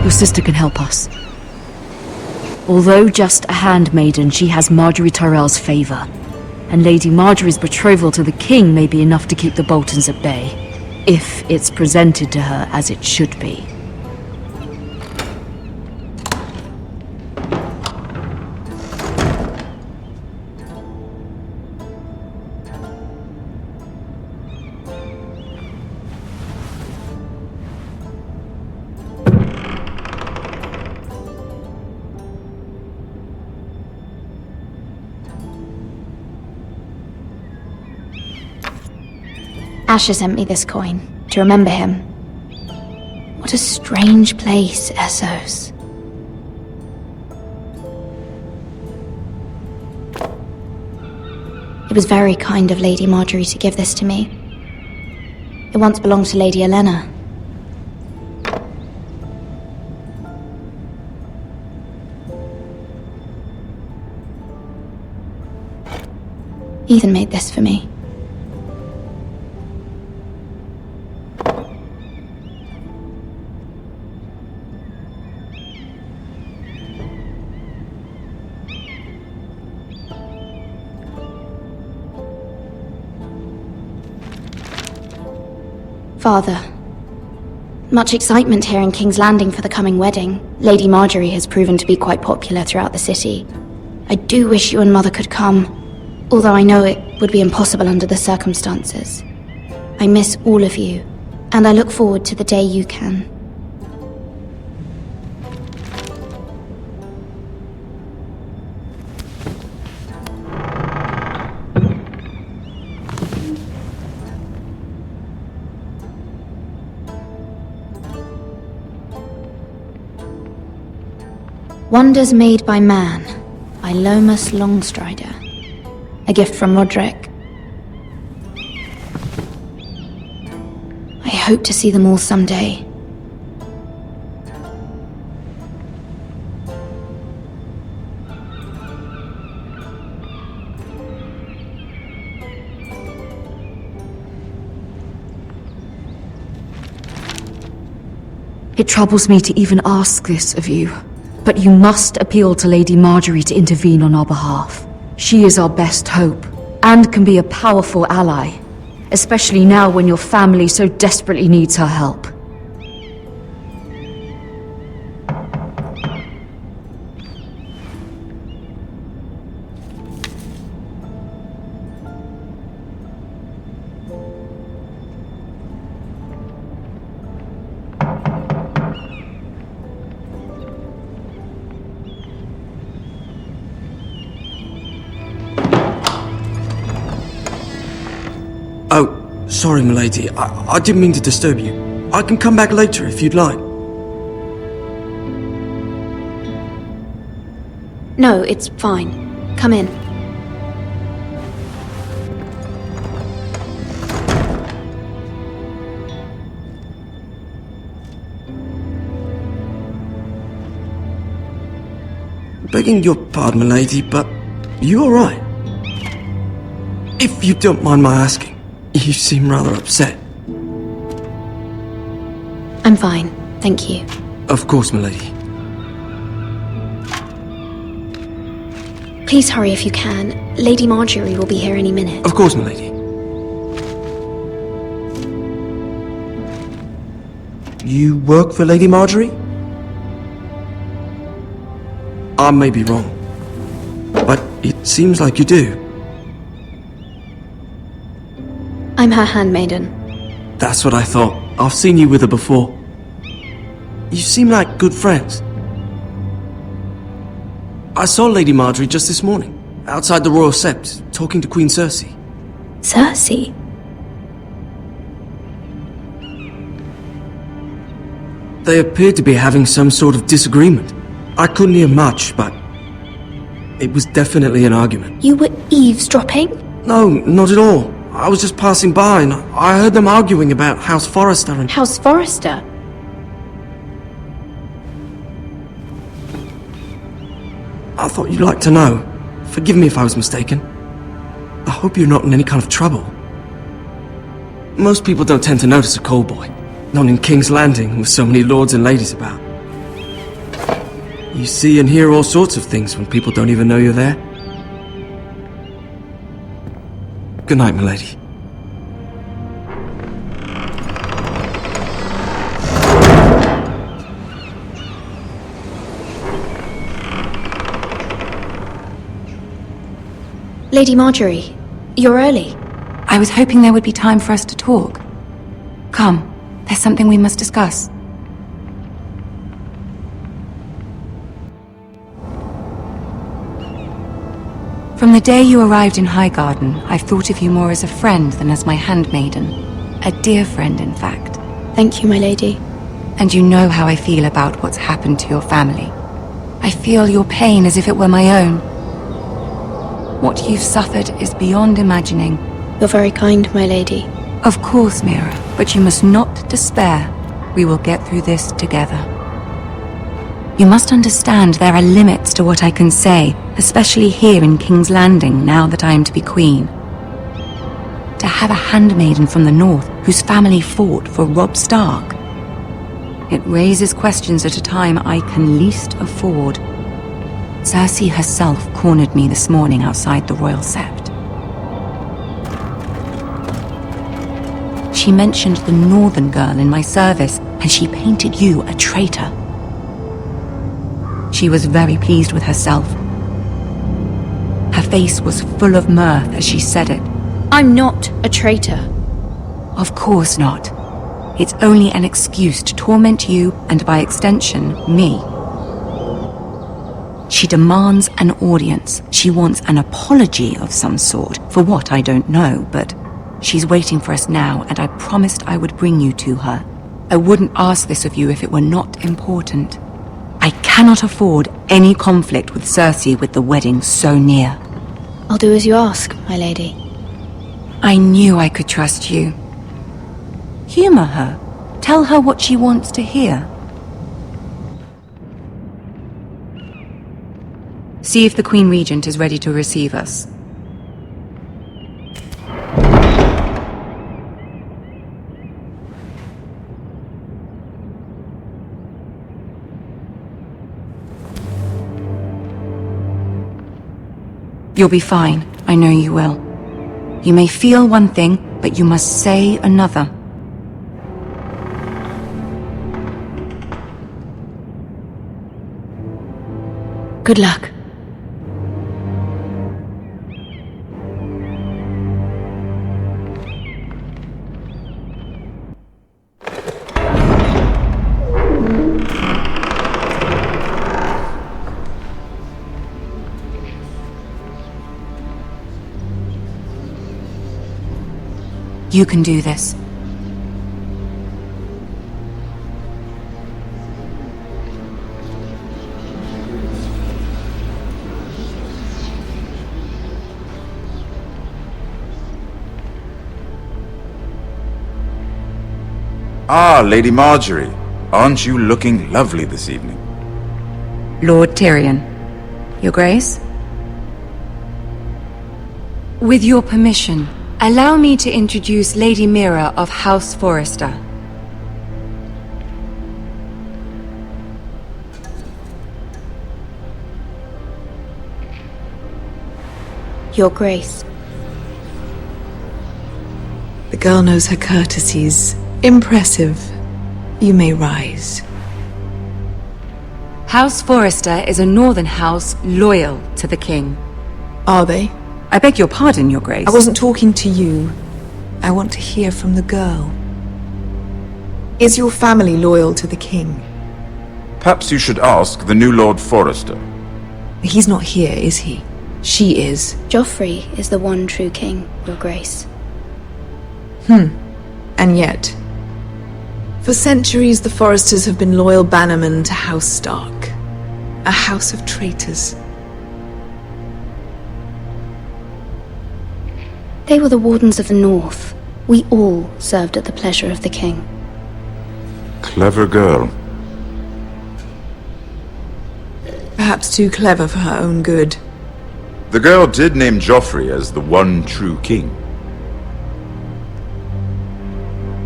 Your sister can help us. Although just a handmaiden, she has Marjorie Tyrell's favor. And Lady Marjorie's betrothal to the king may be enough to keep the Boltons at bay, if it's presented to her as it should be. Asher sent me this coin, to remember him. What a strange place, Essos. It was very kind of Lady Marjorie to give this to me. It once belonged to Lady Elena. Ethan made this for me. Father, much excitement here in King's Landing for the coming wedding. Lady Marjorie has proven to be quite popular throughout the city, I do wish you and Mother could come, although I know it would be impossible under the circumstances. I miss all of you, and I look forward to the day you can. Wonders Made by Man, by Lomas Longstrider. A gift from Roderick. I hope to see them all someday. It troubles me to even ask this of you, but you must appeal to Lady Marjorie to intervene on our behalf. She is our best hope, and can be a powerful ally, especially now when your family so desperately needs her help. Oh, sorry, milady. I didn't mean to disturb you. I can come back later if you'd like. No, it's fine. Come in. Begging your pardon, milady, but you alright? If you don't mind my asking, you seem rather upset. I'm fine, thank you. Of course, milady. Please hurry if you can. Lady Marjorie will be here any minute. Of course, milady. You work for Lady Marjorie? I may be wrong, but it seems like you do. I'm her handmaiden. That's what I thought. I've seen you with her before. You seem like good friends. I saw Lady Marjorie just this morning, outside the Royal Sept, talking to Queen Cersei. Cersei? They appeared to be having some sort of disagreement. I couldn't hear much, but it was definitely an argument. You were eavesdropping? No, not at all. I was just passing by and I heard them arguing about House Forrester and... House Forrester? I thought you'd like to know. Forgive me if I was mistaken. I hope you're not in any kind of trouble. Most people don't tend to notice a call boy. Not in King's Landing with so many lords and ladies about. You see and hear all sorts of things when people don't even know you're there. Good night, milady. Lady Marjorie, you're early. I was hoping there would be time for us to talk. Come, there's something we must discuss. From the day you arrived in Highgarden, I've thought of you more as a friend than as my handmaiden. A dear friend, in fact. Thank you, my lady. And you know how I feel about what's happened to your family. I feel your pain as if it were my own. What you've suffered is beyond imagining. You're very kind, my lady. Of course, Mira, but you must not despair. We will get through this together. You must understand there are limits to what I can say, especially here in King's Landing, now that I am to be queen. To have a handmaiden from the north whose family fought for Robb Stark. It raises questions at a time I can least afford. Cersei herself cornered me this morning outside the Royal Sept. She mentioned the northern girl in my service, and she painted you a traitor. She was very pleased with herself. Her face was full of mirth as she said it. I'm not a traitor. Of course not. It's only an excuse to torment you and by extension, me. She demands an audience. She wants an apology of some sort. For what, I don't know, but she's waiting for us now, and I promised I would bring you to her. I wouldn't ask this of you if it were not important. I cannot afford any conflict with Cersei with the wedding so near. I'll do as you ask, my lady. I knew I could trust you. Humor her. Tell her what she wants to hear. See if the Queen Regent is ready to receive us. You'll be fine. I know you will. You may feel one thing, but you must say another. Good luck. You can do this. Ah, Lady Marjorie. Aren't you looking lovely this evening? Lord Tyrion. Your Grace? With your permission, allow me to introduce Lady Mira of House Forrester. Your Grace. The girl knows her courtesies. Impressive. You may rise. House Forrester is a northern house loyal to the king. Are they? I beg your pardon, Your Grace. I wasn't talking to you. I want to hear from the girl. Is your family loyal to the king? Perhaps you should ask the new Lord Forrester. He's not here, is he? She is. Joffrey is the one true king, Your Grace. And yet, for centuries the Forresters have been loyal bannermen to House Stark. A house of traitors. They were the Wardens of the North. We all served at the pleasure of the king. Clever girl. Perhaps too clever for her own good. The girl did name Joffrey as the one true king.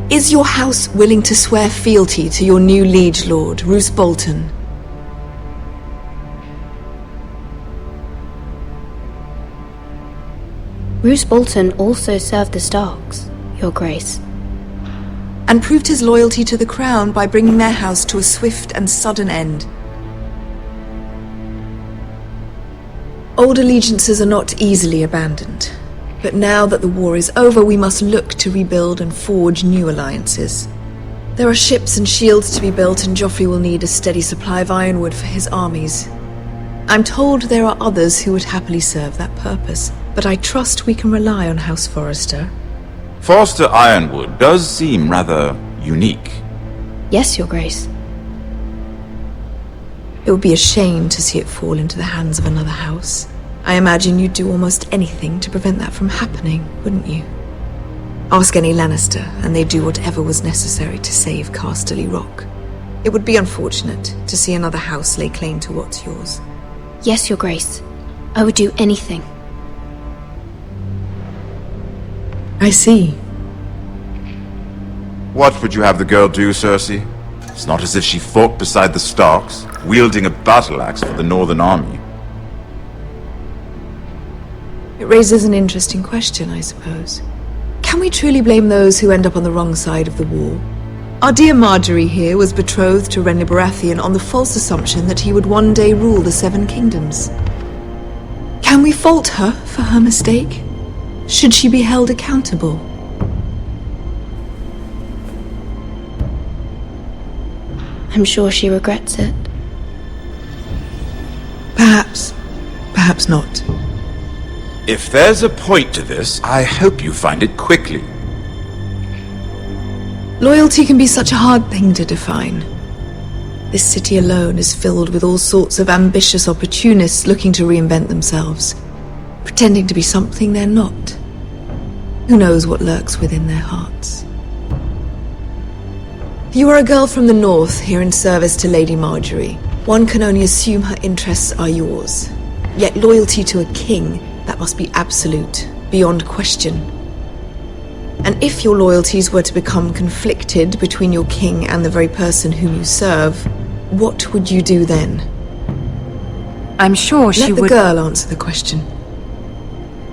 Is your house willing to swear fealty to your new liege lord, Roose Bolton? Roose Bolton also served the Starks, Your Grace. And proved his loyalty to the crown by bringing their house to a swift and sudden end. Old allegiances are not easily abandoned. But now that the war is over, we must look to rebuild and forge new alliances. There are ships and shields to be built, and Joffrey will need a steady supply of Ironwood for his armies. I'm told there are others who would happily serve that purpose, but I trust we can rely on House Forrester. Forrester Ironwood does seem rather unique. Yes, Your Grace. It would be a shame to see it fall into the hands of another house. I imagine you'd do almost anything to prevent that from happening, wouldn't you? Ask any Lannister, and they'd do whatever was necessary to save Casterly Rock. It would be unfortunate to see another house lay claim to what's yours. Yes, Your Grace. I would do anything. I see. What would you have the girl do, Cersei? It's not as if she fought beside the Starks, wielding a battle axe for the Northern Army. It raises an interesting question, I suppose. Can we truly blame those who end up on the wrong side of the war? Our dear Marjorie here was betrothed to Renly Baratheon on the false assumption that he would one day rule the Seven Kingdoms. Can we fault her for her mistake? Should she be held accountable? I'm sure she regrets it. Perhaps. Perhaps not. If there's a point to this, I hope you find it quickly. Loyalty can be such a hard thing to define. This city alone is filled with all sorts of ambitious opportunists looking to reinvent themselves, pretending to be something they're not. Who knows what lurks within their hearts? You are a girl from the north, here in service to Lady Marjorie. One can only assume her interests are yours. Yet loyalty to a king, that must be absolute, beyond question. And if your loyalties were to become conflicted between your king and the very person whom you serve, what would you do then? I'm sure she would... Let the girl answer the question.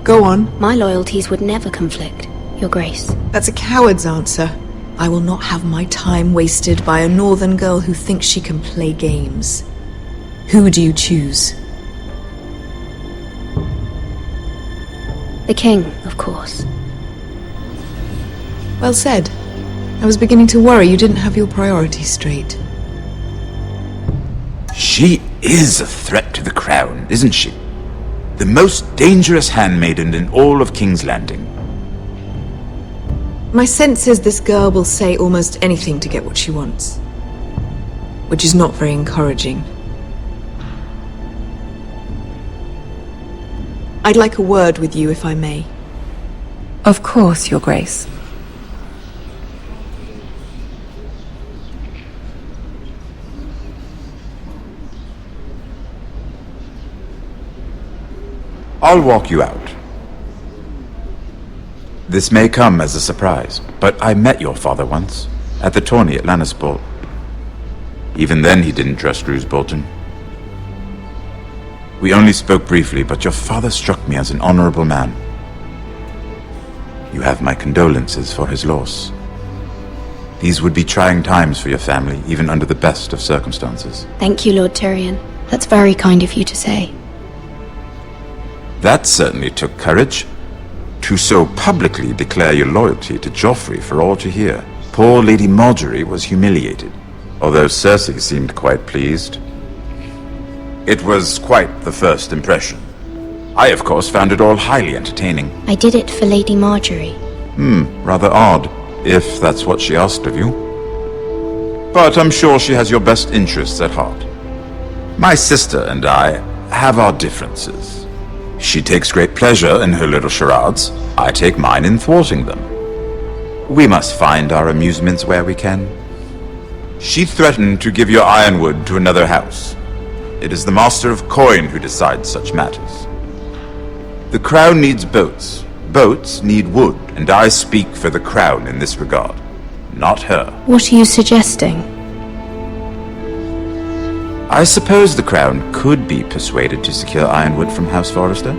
Go on. My loyalties would never conflict, Your Grace. That's a coward's answer. I will not have my time wasted by a northern girl who thinks she can play games. Who do you choose? The king, of course. Well said. I was beginning to worry you didn't have your priorities straight. She is a threat to the crown, isn't she? The most dangerous handmaiden in all of King's Landing. My sense is this girl will say almost anything to get what she wants. Which is not very encouraging. I'd like a word with you, if I may. Of course, Your Grace. I'll walk you out. This may come as a surprise, but I met your father once, at the tourney at Lannisport. Even then he didn't trust Roose Bolton. We only spoke briefly, but your father struck me as an honorable man. You have my condolences for his loss. These would be trying times for your family, even under the best of circumstances. Thank you, Lord Tyrion. That's very kind of you to say. That certainly took courage. To so publicly declare your loyalty to Joffrey for all to hear. Poor Lady Marjorie was humiliated, although Cersei seemed quite pleased. It was quite the first impression. I, of course, found it all highly entertaining. I did it for Lady Marjorie. Rather odd, if that's what she asked of you. But I'm sure she has your best interests at heart. My sister and I have our differences. She takes great pleasure in her little charades. I take mine in thwarting them. We must find our amusements where we can. She threatened to give your Ironwood to another house. It is the Master of Coin who decides such matters. The Crown needs boats. Boats need wood, and I speak for the Crown in this regard, not her. What are you suggesting? I suppose the Crown could be persuaded to secure Ironwood from House Forrester.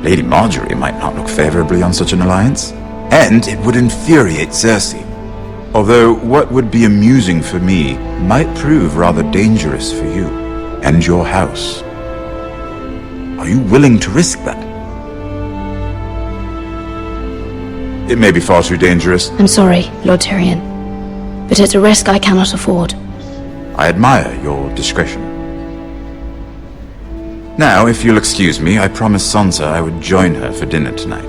Lady Marjorie might not look favorably on such an alliance, and it would infuriate Cersei. Although what would be amusing for me might prove rather dangerous for you and your house. Are you willing to risk that? It may be far too dangerous. I'm sorry, Lord Tyrion, but it's a risk I cannot afford. I admire your discretion. Now, if you'll excuse me, I promised Sansa I would join her for dinner tonight.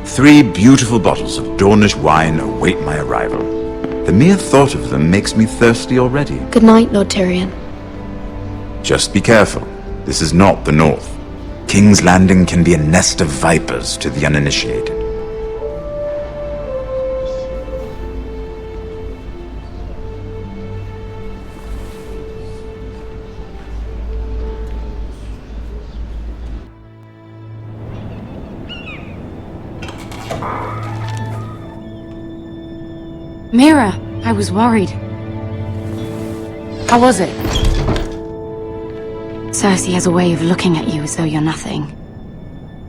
3 beautiful bottles of Dornish wine await my arrival. The mere thought of them makes me thirsty already. Good night, Lord Tyrion. Just be careful. This is not the North. King's Landing can be a nest of vipers to the uninitiated. Mira, I was worried. How was it? Cersei has a way of looking at you as though you're nothing.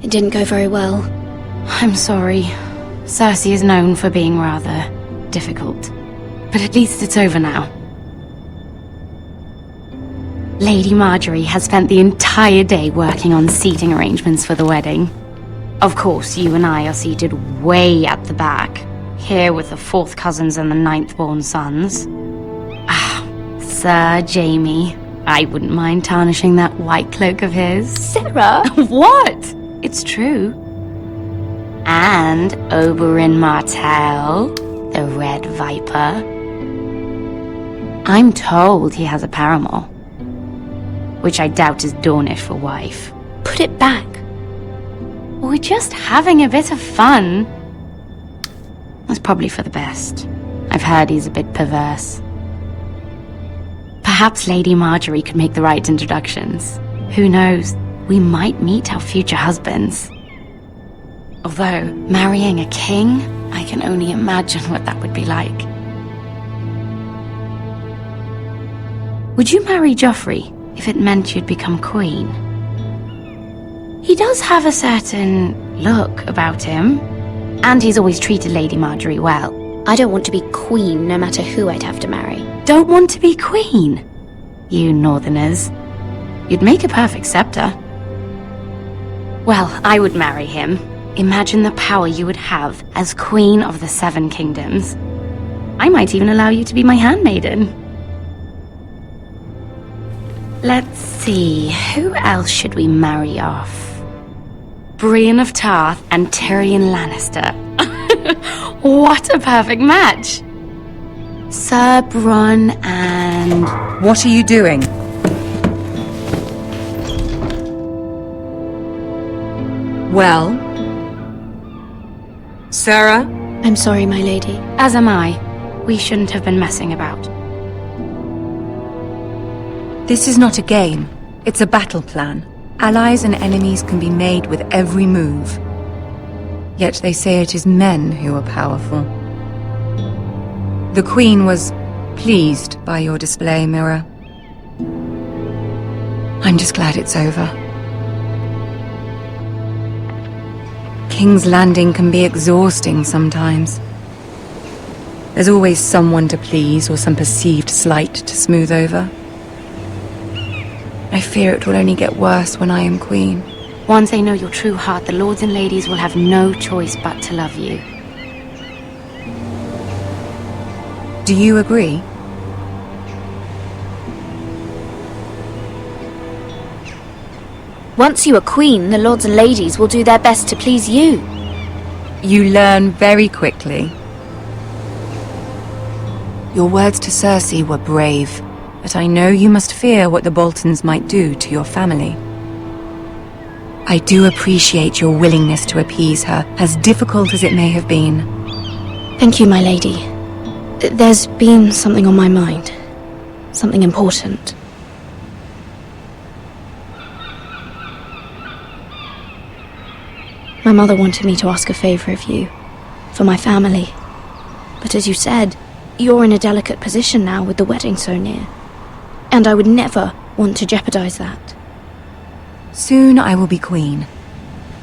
It didn't go very well. I'm sorry. Cersei is known for being rather difficult. But at least it's over now. Lady Marjorie has spent the entire day working on seating arrangements for the wedding. Of course, you and I are seated way at the back, here with the 4th cousins and the 9th-born sons. Sir Jamie, I wouldn't mind tarnishing that white cloak of his. Sarah! What? It's true. And Oberyn Martell, the Red Viper. I'm told he has a paramour, which I doubt is Dornish for wife. Put it back. We're just having a bit of fun. That's probably for the best. I've heard he's a bit perverse. Perhaps Lady Marjorie could make the right introductions. Who knows? We might meet our future husbands. Although, marrying a king, I can only imagine what that would be like. Would you marry Joffrey if it meant you'd become queen? He does have a certain look about him, and he's always treated Lady Marjorie well. I don't want to be queen no matter who I'd have to marry. Don't want to be queen? You northerners. You'd make a perfect scepter. Well, I would marry him. Imagine the power you would have as Queen of the 7 Kingdoms. I might even allow you to be my handmaiden. Let's see, who else should we marry off? Brienne of Tarth and Tyrion Lannister. What a perfect match! Sir Bronn and... What are you doing? Well? Sarah? I'm sorry, my lady. As am I. We shouldn't have been messing about. This is not a game. It's a battle plan. Allies and enemies can be made with every move. Yet they say it is men who are powerful. The Queen was pleased by your display, Mira. I'm just glad it's over. King's Landing can be exhausting sometimes. There's always someone to please or some perceived slight to smooth over. I fear it will only get worse when I am queen. Once they know your true heart, the lords and ladies will have no choice but to love you. Do you agree? Once you are queen, the lords and ladies will do their best to please you. You learn very quickly. Your words to Cersei were brave, but I know you must fear what the Boltons might do to your family. I do appreciate your willingness to appease her, as difficult as it may have been. Thank you, my lady. There's been something on my mind. Something important. My mother wanted me to ask a favor of you, for my family. But as you said, you're in a delicate position now with the wedding so near. And I would never want to jeopardize that. Soon I will be queen.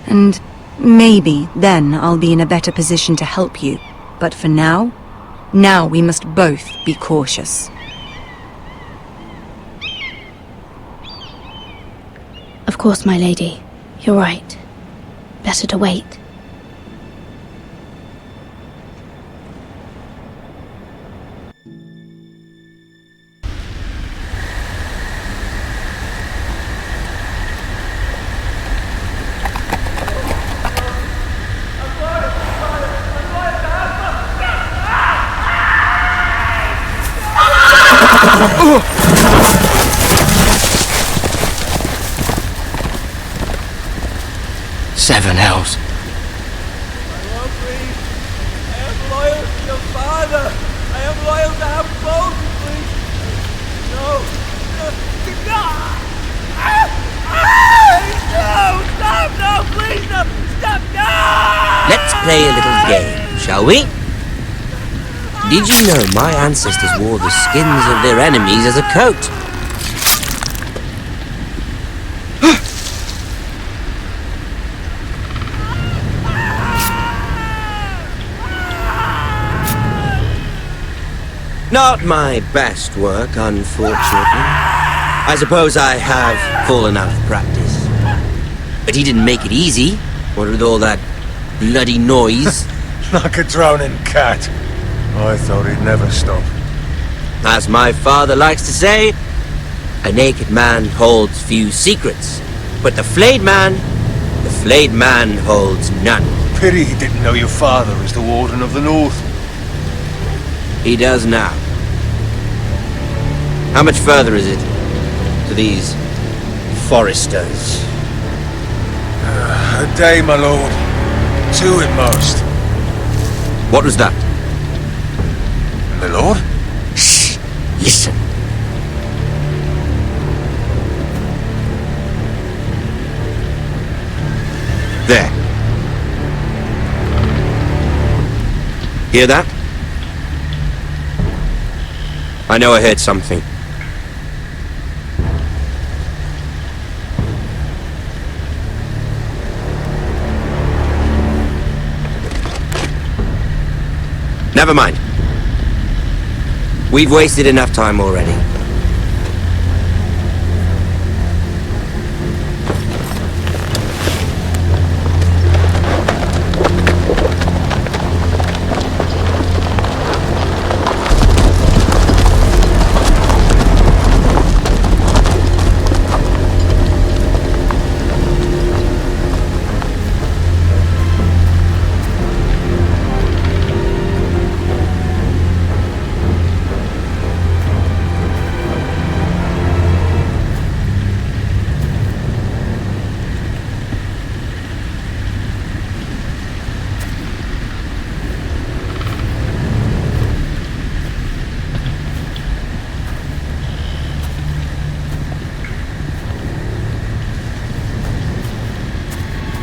And maybe then I'll be in a better position to help you. But for now we must both be cautious. Of course, my lady. You're right. Better to wait. Seven hells. Let's play a little game, shall we? Did you know my ancestors wore the skins of their enemies as a coat? Not my best work, unfortunately. I suppose I have fallen out of practice. But he didn't make it easy, what with all that bloody noise. Like a drowning cat. I thought he'd never stop. As my father likes to say, a naked man holds few secrets, but the flayed man holds none. Pity he didn't know your father was the Warden of the North. He does now. How much further is it to these Forresters? A day, my lord. 2 at most. What was that? My lord? Shh! Listen. There. Hear that? I know I heard something. Never mind. We've wasted enough time already.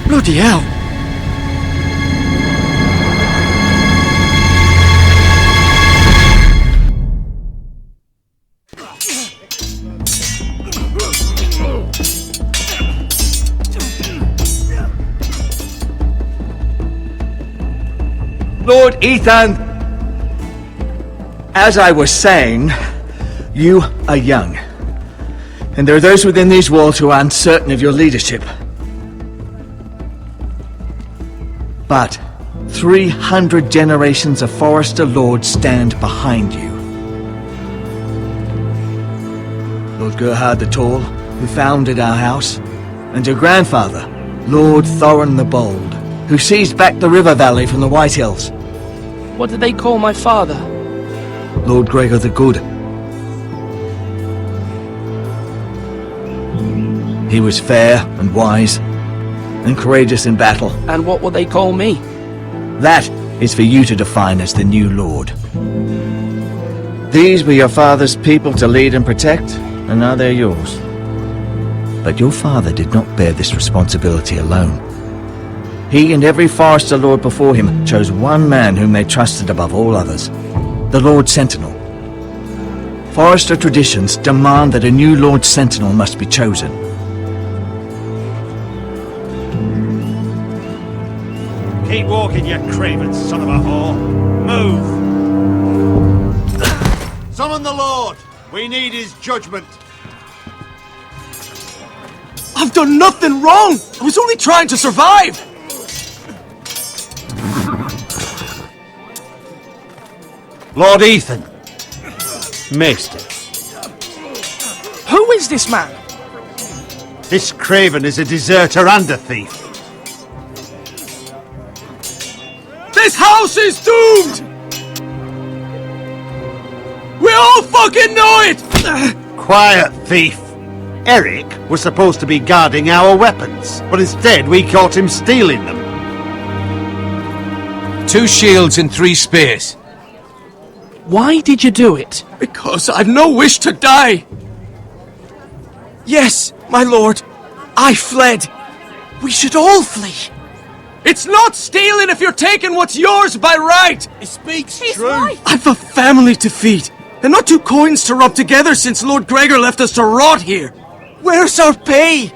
Bloody hell! Lord Ethan! As I was saying, you are young. And there are those within these walls who are uncertain of your leadership. But 300 generations of Forrester lords stand behind you. Lord Gerhard the Tall, who founded our house, and your grandfather, Lord Thorin the Bold, who seized back the river valley from the White Hills. What did they call my father? Lord Gregor the Good. He was fair and wise, and courageous in battle. And what will they call me? That is for you to define as the new lord. These were your father's people to lead and protect, and now they're yours. But your father did not bear this responsibility alone. He and every Forrester lord before him chose one man whom they trusted above all others, the Lord Sentinel. Forrester traditions demand that a new Lord Sentinel must be chosen. Keep walking, you craven son of a whore. Move! Summon the Lord! We need his judgment. I've done nothing wrong! I was only trying to survive! Lord Ethan. Maester. Who is this man? This craven is a deserter and a thief. This house is doomed! We all fucking know it! Quiet, thief. Eric was supposed to be guarding our weapons, but instead we caught him stealing them. 2 shields and 3 spears. Why did you do it? Because I've no wish to die. Yes, my lord, I fled. We should all flee. It's not stealing if you're taking what's yours by right! He speaks true. I've a family to feed, and not 2 coins to rub together since Lord Gregor left us to rot here. Where's our pay?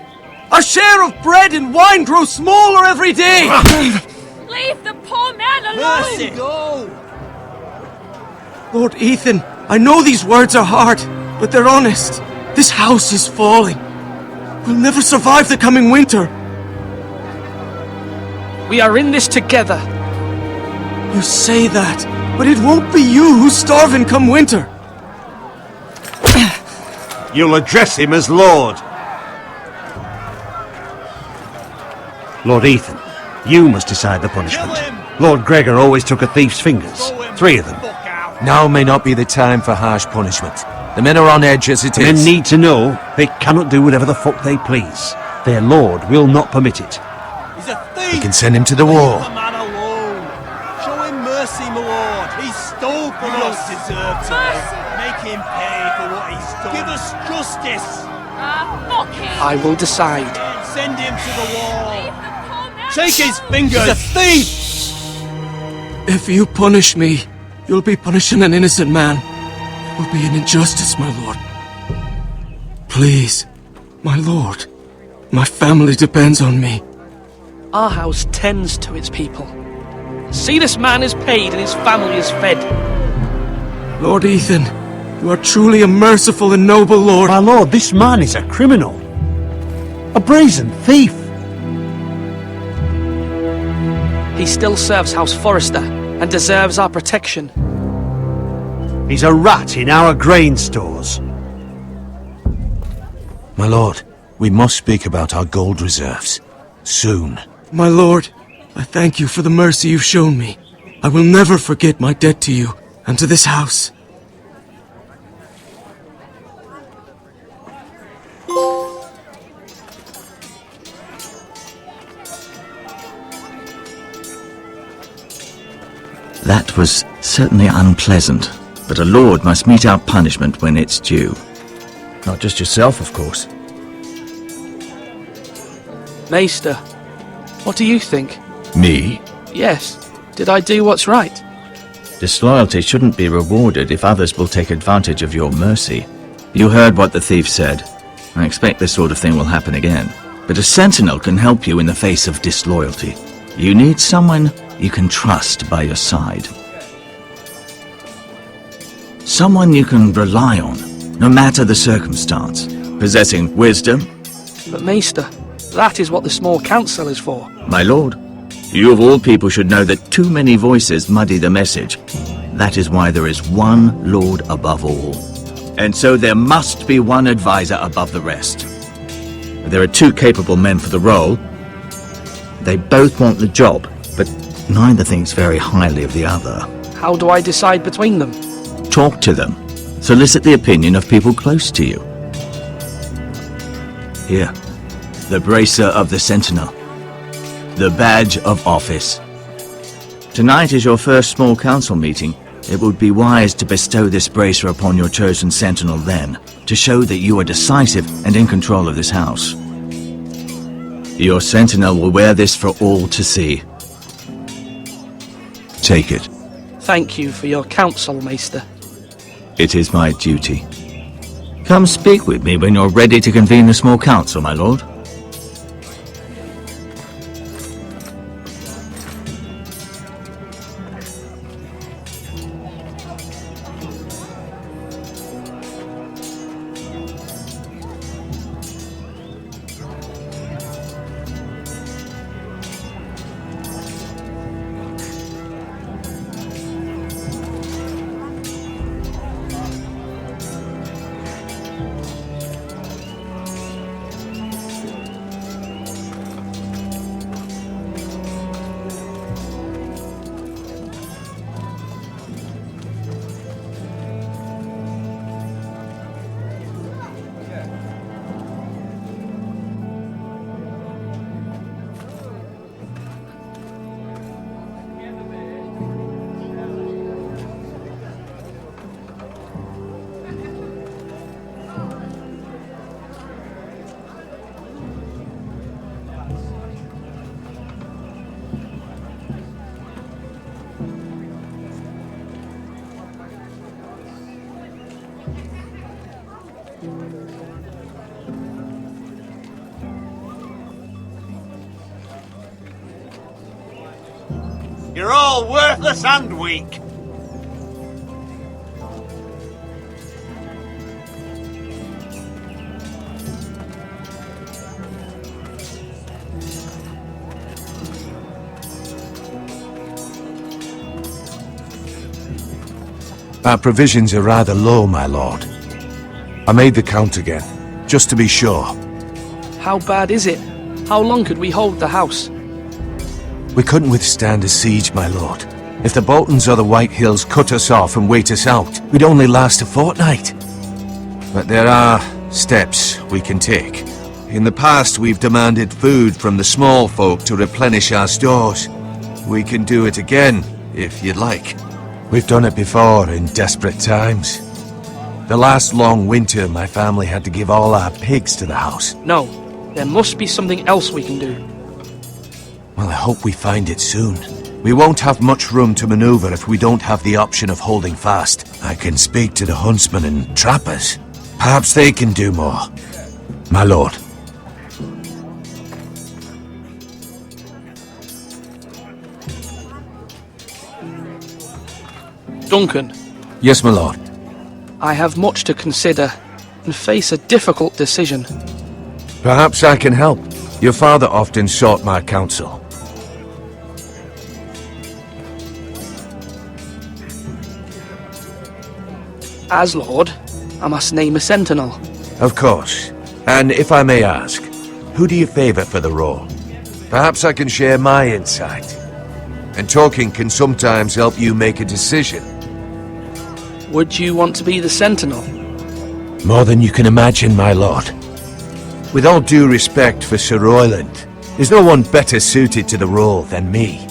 Our share of bread and wine grows smaller every day! Leave the poor man alone! Mercy. Go! Lord Ethan, I know these words are hard, but they're honest. This house is falling. We'll never survive the coming winter. We are in this together. You say that, but it won't be you who's starving come winter. You'll address him as Lord. Lord Ethan, you must decide the punishment. Lord Gregor always took a thief's fingers. 3 of them. Now may not be the time for harsh punishment. The men are on edge as it The is. men need to know they cannot do whatever the fuck they please. Their lord will not permit it. He's a thief! We can send him to the war. Leave the man alone. Show him mercy, my lord. He stole from us. He don't deserve to live. Make him pay for what he's done. Give us justice. Fuck him! I will decide. Send him to the wall. Shake his fingers. He's a thief! If you punish me, you'll be punishing an innocent man. It will be an injustice, my lord. Please, my lord. My family depends on me. Our house tends to its people. See, this man is paid and his family is fed. Lord Ethan, you are truly a merciful and noble lord. My lord, this man is a criminal. A brazen thief. He still serves House Forrester and deserves our protection. He's a rat in our grain stores. My lord, we must speak about our gold reserves. Soon. My lord, I thank you for the mercy you've shown me. I will never forget my debt to you and to this house. That was certainly unpleasant, but a lord must mete out punishment when it's due. Not just yourself, of course. Maester, what do you think? Me? Yes. Did I do what's right? Disloyalty shouldn't be rewarded if others will take advantage of your mercy. You heard what the thief said. I expect this sort of thing will happen again. But a sentinel can help you in the face of disloyalty. You need someone you can trust by your side. Someone you can rely on, no matter the circumstance. Possessing wisdom. But Maester, that is what the small council is for. My lord, you of all people should know that too many voices muddy the message. That is why there is one lord above all. And so there must be one advisor above the rest. There are 2 capable men for the role. They both want the job, but neither thinks very highly of the other. How do I decide between them? Talk to them. Solicit the opinion of people close to you. Here, the bracer of the Sentinel. The badge of office. Tonight is your first small council meeting. It would be wise to bestow this bracer upon your chosen Sentinel then, to show that you are decisive and in control of this house. Your Sentinel will wear this for all to see. Take it. Thank you for your counsel, Maester. It is my duty. Come speak with me when you're ready to convene the small council, my lord. You're all worthless and weak. Our provisions are rather low, my lord. I made the count again, just to be sure. How bad is it? How long could we hold the house? We couldn't withstand a siege, my lord. If the Boltons or the White Hills cut us off and wait us out, we'd only last a fortnight. But there are steps we can take. In the past, we've demanded food from the small folk to replenish our stores. We can do it again, if you'd like. We've done it before in desperate times. The last long winter, my family had to give all our pigs to the house. No, there must be something else we can do. Well, I hope we find it soon. We won't have much room to maneuver if we don't have the option of holding fast. I can speak to the huntsmen and trappers. Perhaps they can do more. My lord. Duncan. Yes, my lord. I have much to consider and face a difficult decision. Perhaps I can help. Your father often sought my counsel. As Lord, I must name a sentinel. Of course. And if I may ask, who do you favor for the role? Perhaps I can share my insight. And talking can sometimes help you make a decision. Would you want to be the sentinel? More than you can imagine, my lord. With all due respect for Sir Royland, there's no one better suited to the role than me.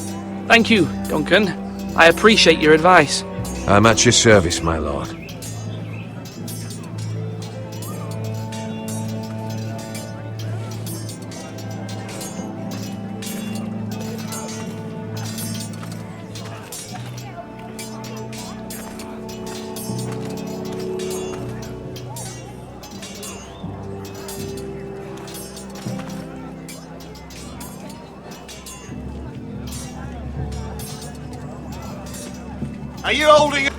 Thank you, Duncan. I appreciate your advice. I'm at your service, my lord. Are you holding it?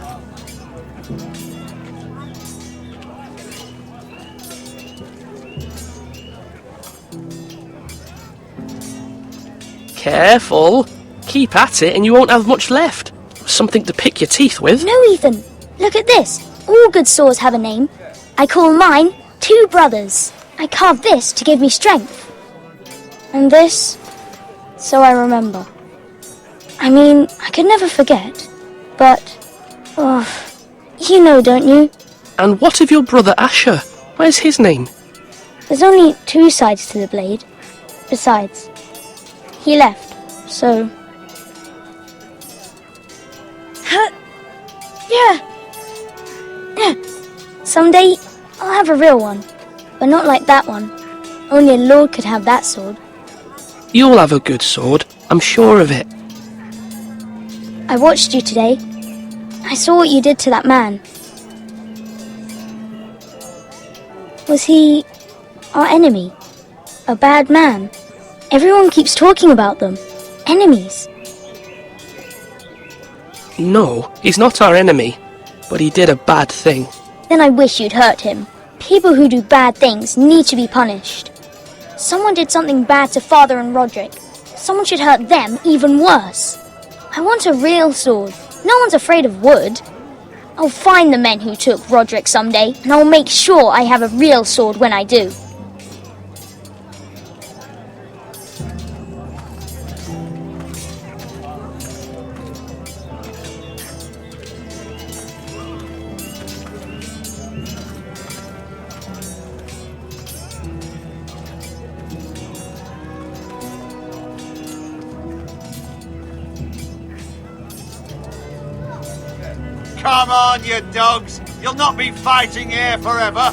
Careful. Keep at it and you won't have much left. Something to pick your teeth with. No, Ethan. Look at this. All good swords have a name. I call mine Two Brothers. I carved this to give me strength. And this, so I remember. I mean, I could never forget. But, you know, don't you? And what of your brother Asher? Where's his name? There's only two sides to the blade. Besides, he left, so... Yeah. Someday, I'll have a real one. But not like that one. Only a lord could have that sword. You'll have a good sword. I'm sure of it. I watched you today. I saw what you did to that man. Was he our enemy? A bad man? Everyone keeps talking about them. Enemies. No, he's not our enemy. But he did a bad thing. Then I wish you'd hurt him. People who do bad things need to be punished. Someone did something bad to Father and Roderick. Someone should hurt them even worse. I want a real sword. No one's afraid of wood. I'll find the men who took Roderick someday, and I'll make sure I have a real sword when I do. Come on, you dogs! You'll not be fighting here forever!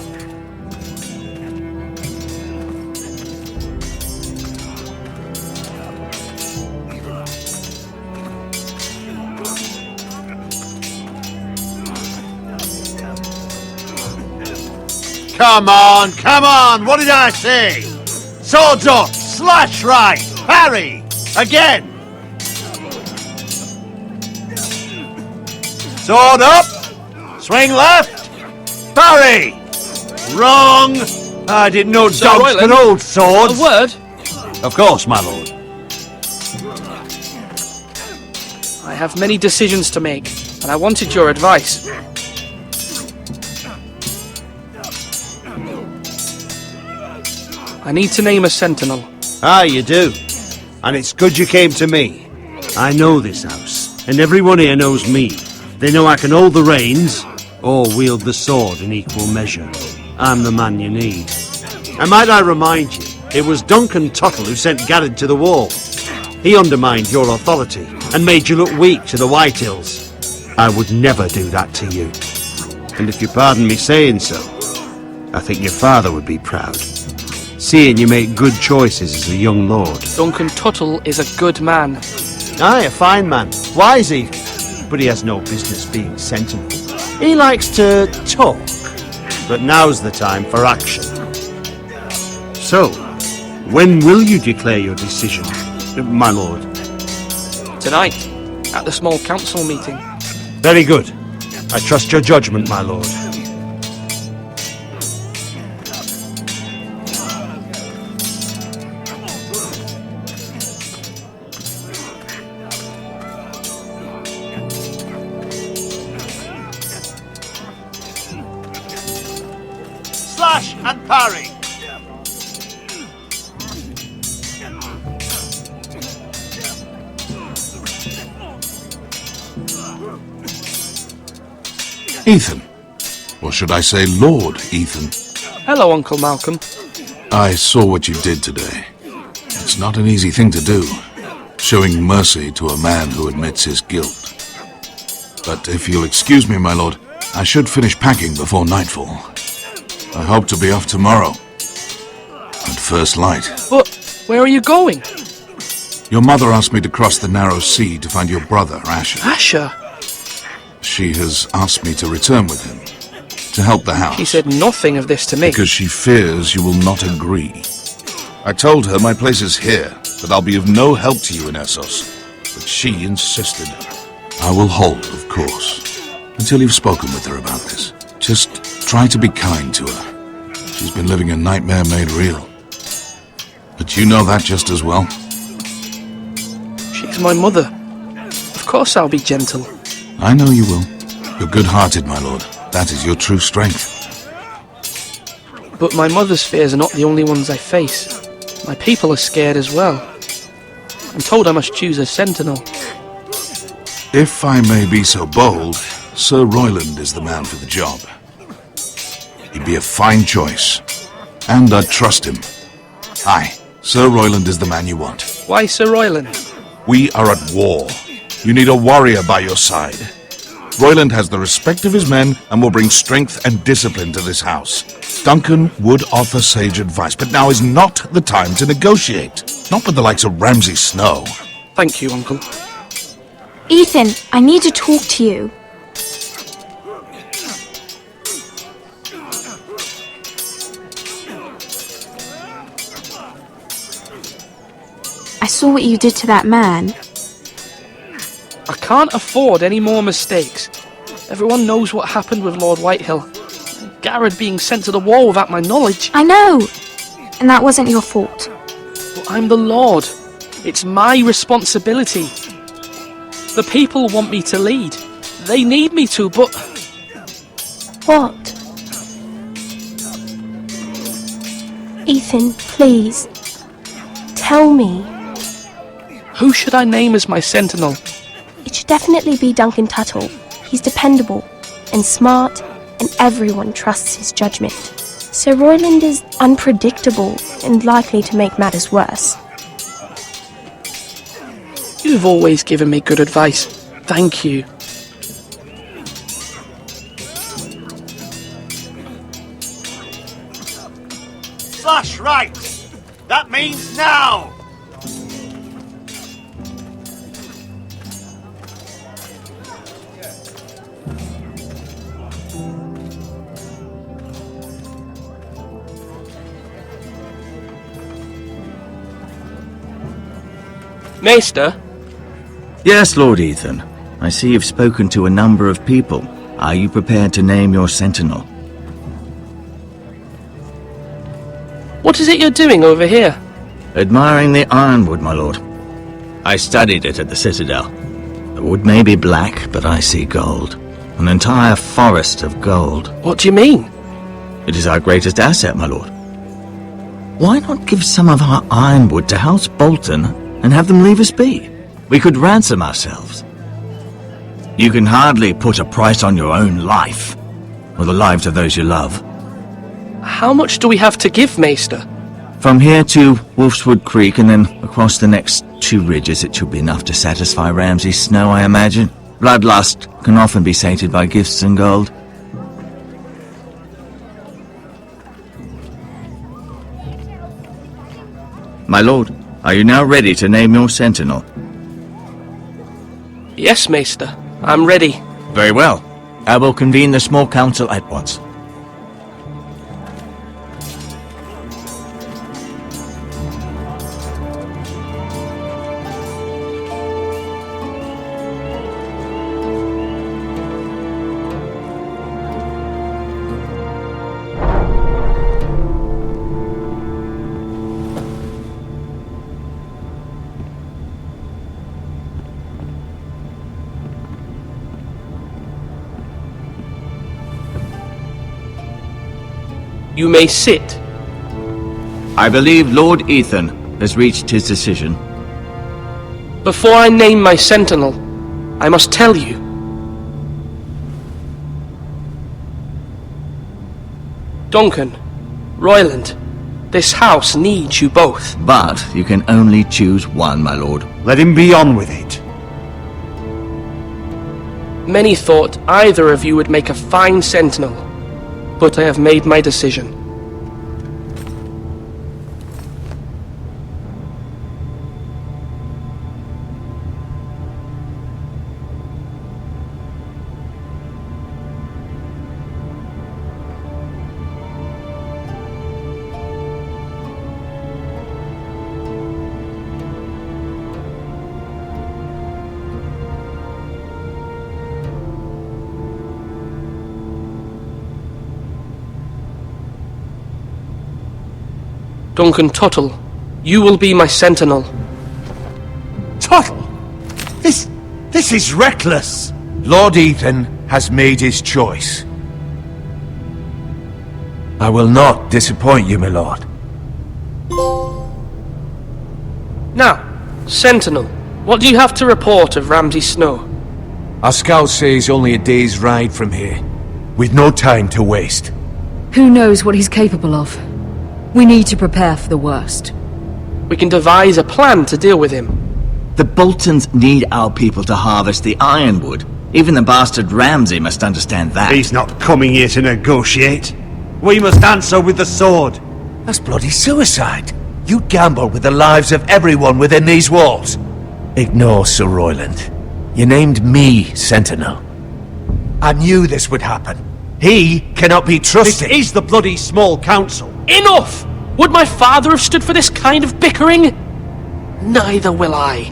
Come on! What did I say? Swords up! Slash right! Parry! Again! Sword up! Swing left! Parry! Wrong! I didn't know Sir dogs Royland, could hold swords! A word? Of course, my lord. I have many decisions to make, and I wanted your advice. I need to name a sentinel. Ah, you do. And it's good you came to me. I know this house, and everyone here knows me. They know I can hold the reins, or wield the sword in equal measure. I'm the man you need. And might I remind you, it was Duncan Tuttle who sent Garrett to the wall. He undermined your authority, and made you look weak to the Whitehills. I would never do that to you. And if you pardon me saying so, I think your father would be proud. Seeing you make good choices as a young lord. Duncan Tuttle is a good man. Aye, a fine man. Wise even. But he has no business being sentinel. He likes to talk. But now's the time for action. So, when will you declare your decision, my lord? Tonight, at the small council meeting. Very good. I trust your judgment, my lord. Slash and parry! Ethan. Or should I say Lord Ethan? Hello, Uncle Malcolm. I saw what you did today. It's not an easy thing to do, showing mercy to a man who admits his guilt. But if you'll excuse me, my lord, I should finish packing before nightfall. I hope to be off tomorrow. At first light. But where are you going? Your mother asked me to cross the narrow sea to find your brother, Asher. Asher? She has asked me to return with him, to help the house. She said nothing of this to me. Because she fears you will not agree. I told her my place is here, that I'll be of no help to you in Essos. But she insisted. I will hold, of course, until you've spoken with her about this. Just try to be kind to her. She's been living a nightmare made real. But you know that just as well. She's my mother. Of course I'll be gentle. I know you will. You're good-hearted, my lord. That is your true strength. But my mother's fears are not the only ones I face. My people are scared as well. I'm told I must choose a sentinel. If I may be so bold, Sir Royland is the man for the job. He'd be a fine choice. And I'd trust him. Aye, Sir Royland is the man you want. Why Sir Royland? We are at war. You need a warrior by your side. Royland has the respect of his men and will bring strength and discipline to this house. Duncan would offer sage advice, but now is not the time to negotiate. Not with the likes of Ramsay Snow. Thank you, Uncle. Ethan, I need to talk to you. I saw what you did to that man. I can't afford any more mistakes. Everyone knows what happened with Lord Whitehill. Garrett being sent to the wall without my knowledge. I know! And that wasn't your fault. But I'm the Lord. It's my responsibility. The people want me to lead. They need me to, but... What? Ethan, please. Tell me. Who should I name as my sentinel? It should definitely be Duncan Tuttle. He's dependable and smart, and everyone trusts his judgment. Sir Royland is unpredictable and likely to make matters worse. You've always given me good advice. Thank you. Slash right! That means now! Maester? Yes, Lord Ethan. I see you've spoken to a number of people. Are you prepared to name your sentinel? What is it you're doing over here? Admiring the Ironwood, my lord. I studied it at the Citadel. The wood may be black, but I see gold. An entire forest of gold. What do you mean? It is our greatest asset, my lord. Why not give some of our ironwood to House Bolton and have them leave us be? We could ransom ourselves. You can hardly put a price on your own life, or the lives of those you love. How much do we have to give, Maester? From here to Wolfswood Creek and then across the next 2 ridges, it should be enough to satisfy Ramsay Snow, I imagine. Bloodlust can often be sated by gifts and gold. My lord, are you now ready to name your sentinel? Yes, Maester. I'm ready. Very well. I will convene the small council at once. You may sit. I believe Lord Ethan has reached his decision. Before I name my sentinel, I must tell you. Duncan, Royland, this house needs you both. But you can only choose one, my lord. Let him be on with it. Many thought either of you would make a fine sentinel, but I have made my decision. Duncan Tuttle, you will be my sentinel. Tuttle? This is reckless! Lord Ethan has made his choice. I will not disappoint you, my lord. Now, sentinel, what do you have to report of Ramsay Snow? Our scouts say he's only a day's ride from here, with no time to waste. Who knows what he's capable of? We need to prepare for the worst. We can devise a plan to deal with him. The Boltons need our people to harvest the Ironwood. Even the bastard Ramsay must understand that. He's not coming here to negotiate. We must answer with the sword. That's bloody suicide. You gamble with the lives of everyone within these walls. Ignore Sir Royland. You named me Sentinel. I knew this would happen. He cannot be trusted. This is the bloody small council. Enough! Would my father have stood for this kind of bickering? Neither will I.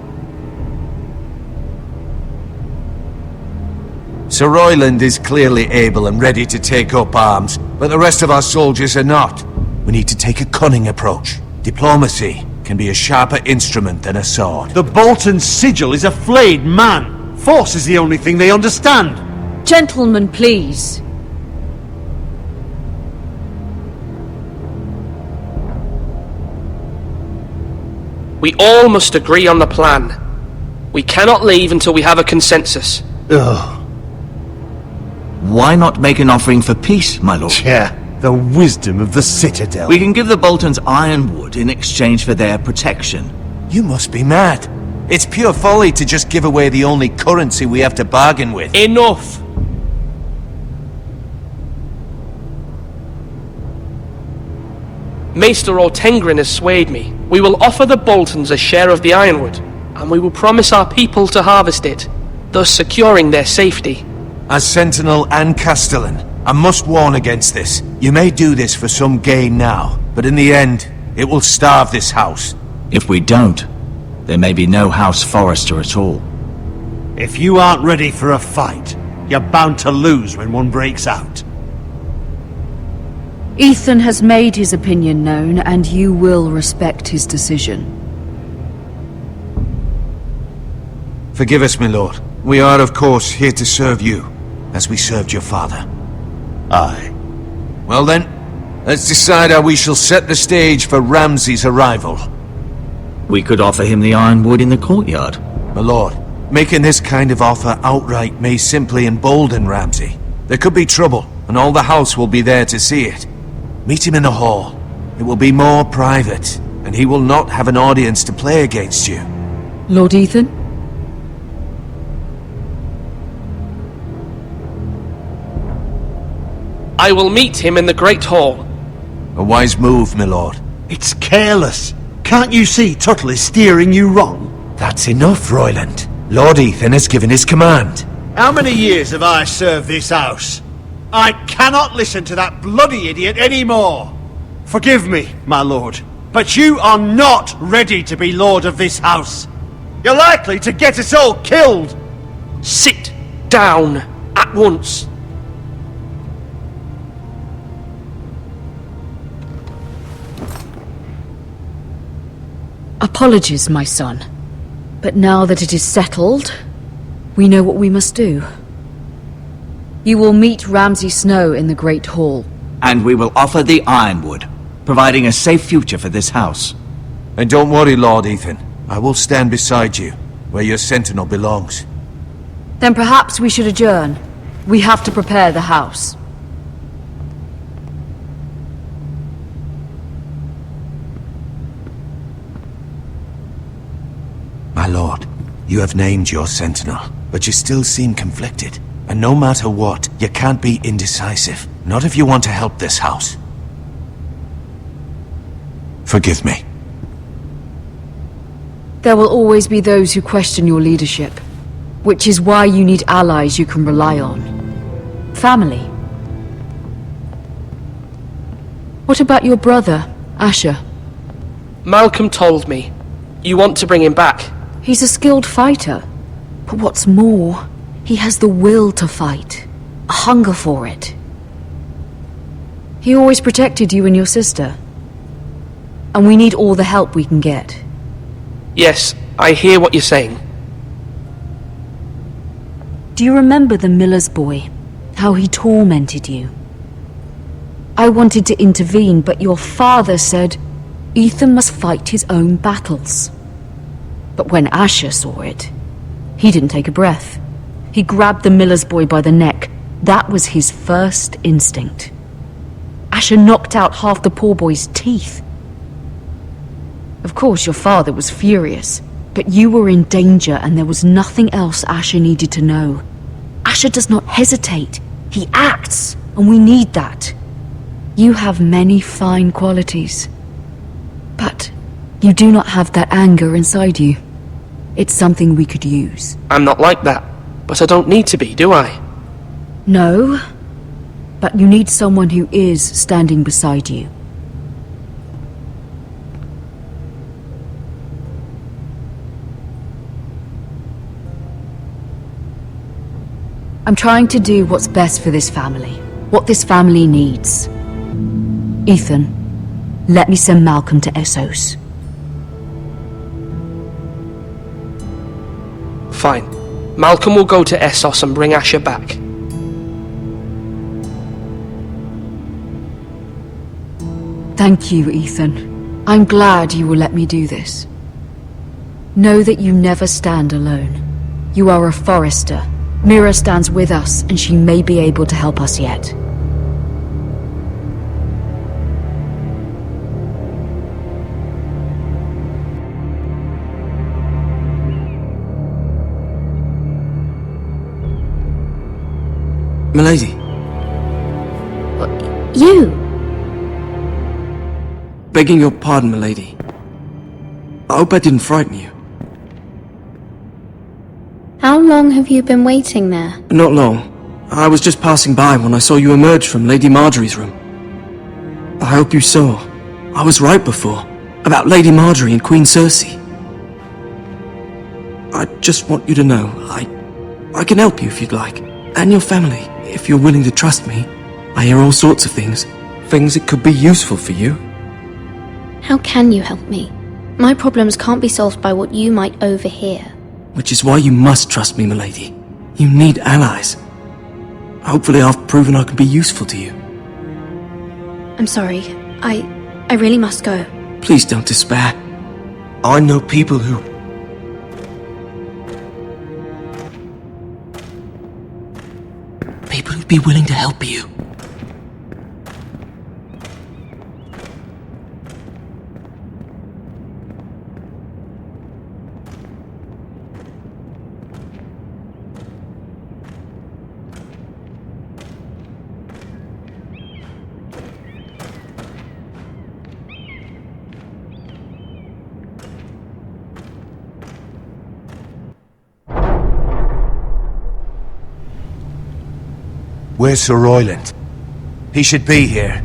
Sir Royland is clearly able and ready to take up arms, but the rest of our soldiers are not. We need to take a cunning approach. Diplomacy can be a sharper instrument than a sword. The Bolton sigil is a flayed man. Force is the only thing they understand. Gentlemen, please. We all must agree on the plan. We cannot leave until we have a consensus. Ugh. Why not make an offering for peace, my lord? Yeah, the wisdom of the Citadel. We can give the Boltons Ironwood in exchange for their protection. You must be mad. It's pure folly to just give away the only currency we have to bargain with. Enough! Maester Ortengrin has swayed me. We will offer the Boltons a share of the Ironwood, and we will promise our people to harvest it, thus securing their safety. As Sentinel and Castellan, I must warn against this. You may do this for some gain now, but in the end, it will starve this house. If we don't, there may be no House Forrester at all. If you aren't ready for a fight, you're bound to lose when one breaks out. Ethan has made his opinion known, and you will respect his decision. Forgive us, my lord. We are, of course, here to serve you, as we served your father. Aye. Well then, Let's decide how we shall set the stage for Ramsay's arrival. We could offer him the Ironwood in the courtyard. My lord, making this kind of offer outright may simply embolden Ramsay. There could be trouble, and all the house will be there to see it. Meet him in the hall. It will be more private, and he will not have an audience to play against you. Lord Ethan? I will meet him in the Great Hall. A wise move, my lord. It's careless. Can't you see Tuttle is steering you wrong? That's enough, Royland. Lord Ethan has given his command. How many years have I served this house? I cannot listen to that bloody idiot anymore. Forgive me, my lord, but you are not ready to be lord of this house. You're likely to get us all killed. Sit down at once. Apologies, my son. But now that it is settled, we know what we must do. You will meet Ramsay Snow in the Great Hall. And we will offer the Ironwood, providing a safe future for this house. And don't worry, Lord Ethan. I will stand beside you, where your sentinel belongs. Then perhaps we should adjourn. We have to prepare the house. My lord, you have named your sentinel, but you still seem conflicted. And no matter what, you can't be indecisive. Not if you want to help this house. Forgive me. There will always be those who question your leadership, which is why you need allies you can rely on. Family. What about your brother, Asher? Malcolm told me. You want to bring him back? He's a skilled fighter. But what's more, he has the will to fight. A hunger for it. He always protected you and your sister. And we need all the help we can get. Yes, I hear what you're saying. Do you remember the miller's boy? How he tormented you? I wanted to intervene, but your father said Ethan must fight his own battles. But when Asher saw it, he didn't take a breath. He grabbed the miller's boy by the neck. That was his first instinct. Asher knocked out half the poor boy's teeth. Of course, your father was furious, but you were in danger and there was nothing else Asher needed to know. Asher does not hesitate. He acts, and we need that. You have many fine qualities, but you do not have that anger inside you. It's something we could use. I'm not like that, but I don't need to be, do I? No, but you need someone who is standing beside you. I'm trying to do what's best for this family, what this family needs. Ethan, let me send Malcolm to Essos. Fine. Malcolm will go to Essos and bring Asher back. Thank you, Ethan. I'm glad you will let me do this. Know that you never stand alone. You are a Forrester. Mira stands with us, and she may be able to help us yet. Milady. You? Begging your pardon, milady. I hope I didn't frighten you. How long have you been waiting there? Not long. I was just passing by when I saw you emerge from Lady Marjorie's room. I hope you saw. I was right before. About Lady Marjorie and Queen Cersei. I just want you to know, I can help you if you'd like. And your family, if you're willing to trust me. I hear all sorts of things. Things that could be useful for you. How can you help me? My problems can't be solved by what you might overhear. Which is why you must trust me, milady. You need allies. Hopefully I've proven I can be useful to you. I'm sorry. I really must go. Please don't despair. I know people who... People who'd be willing to help you. Where's Sir Royland? He should be here.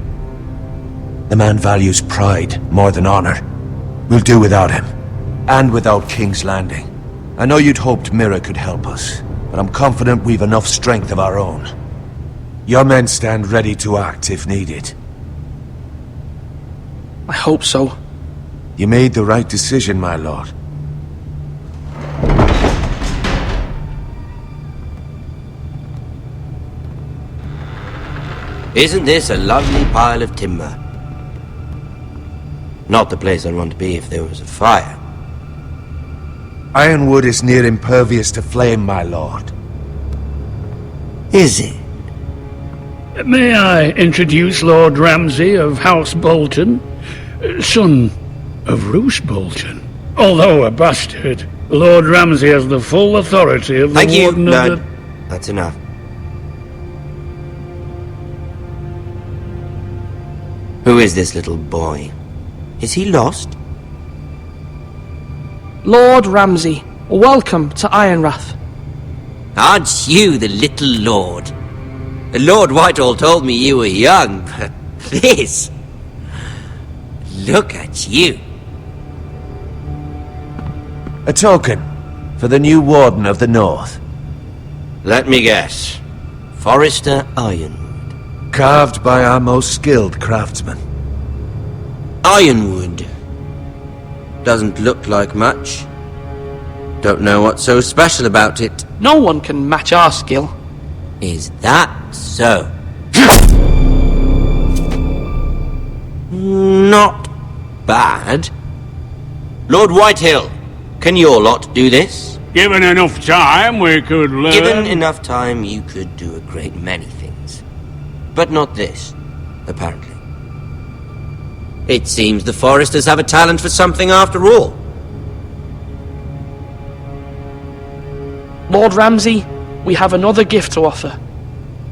The man values pride more than honor. We'll do without him. And without King's Landing. I know you'd hoped Mira could help us, but I'm confident we've enough strength of our own. Your men stand ready to act if needed. I hope so. You made the right decision, my lord. Isn't this a lovely pile of timber? Not the place I'd want to be if there was a fire. Ironwood is near impervious to flame, my lord. Is it? May I introduce Lord Ramsay of House Bolton, son of Roose Bolton. Although a bastard, Lord Ramsay has the full authority of the Thank you, Warden Lord. of the... That's enough. Who is this little boy? Is he lost? Lord Ramsay, welcome to Ironrath. Aren't you the little lord? Lord Whitehall told me you were young, but this... Look at you. A token for the new Warden of the North. Let me guess. Forrester Ironwood. Carved by our most skilled craftsmen. Ironwood. Doesn't look like much. Don't know what's so special about it. No one can match our skill. Is that so? Not bad. Lord Whitehill, can your lot do this? Given enough time, we could learn... Given enough time, you could do a great many things. But not this, apparently. It seems the Forresters have a talent for something after all. Lord Ramsay, we have another gift to offer.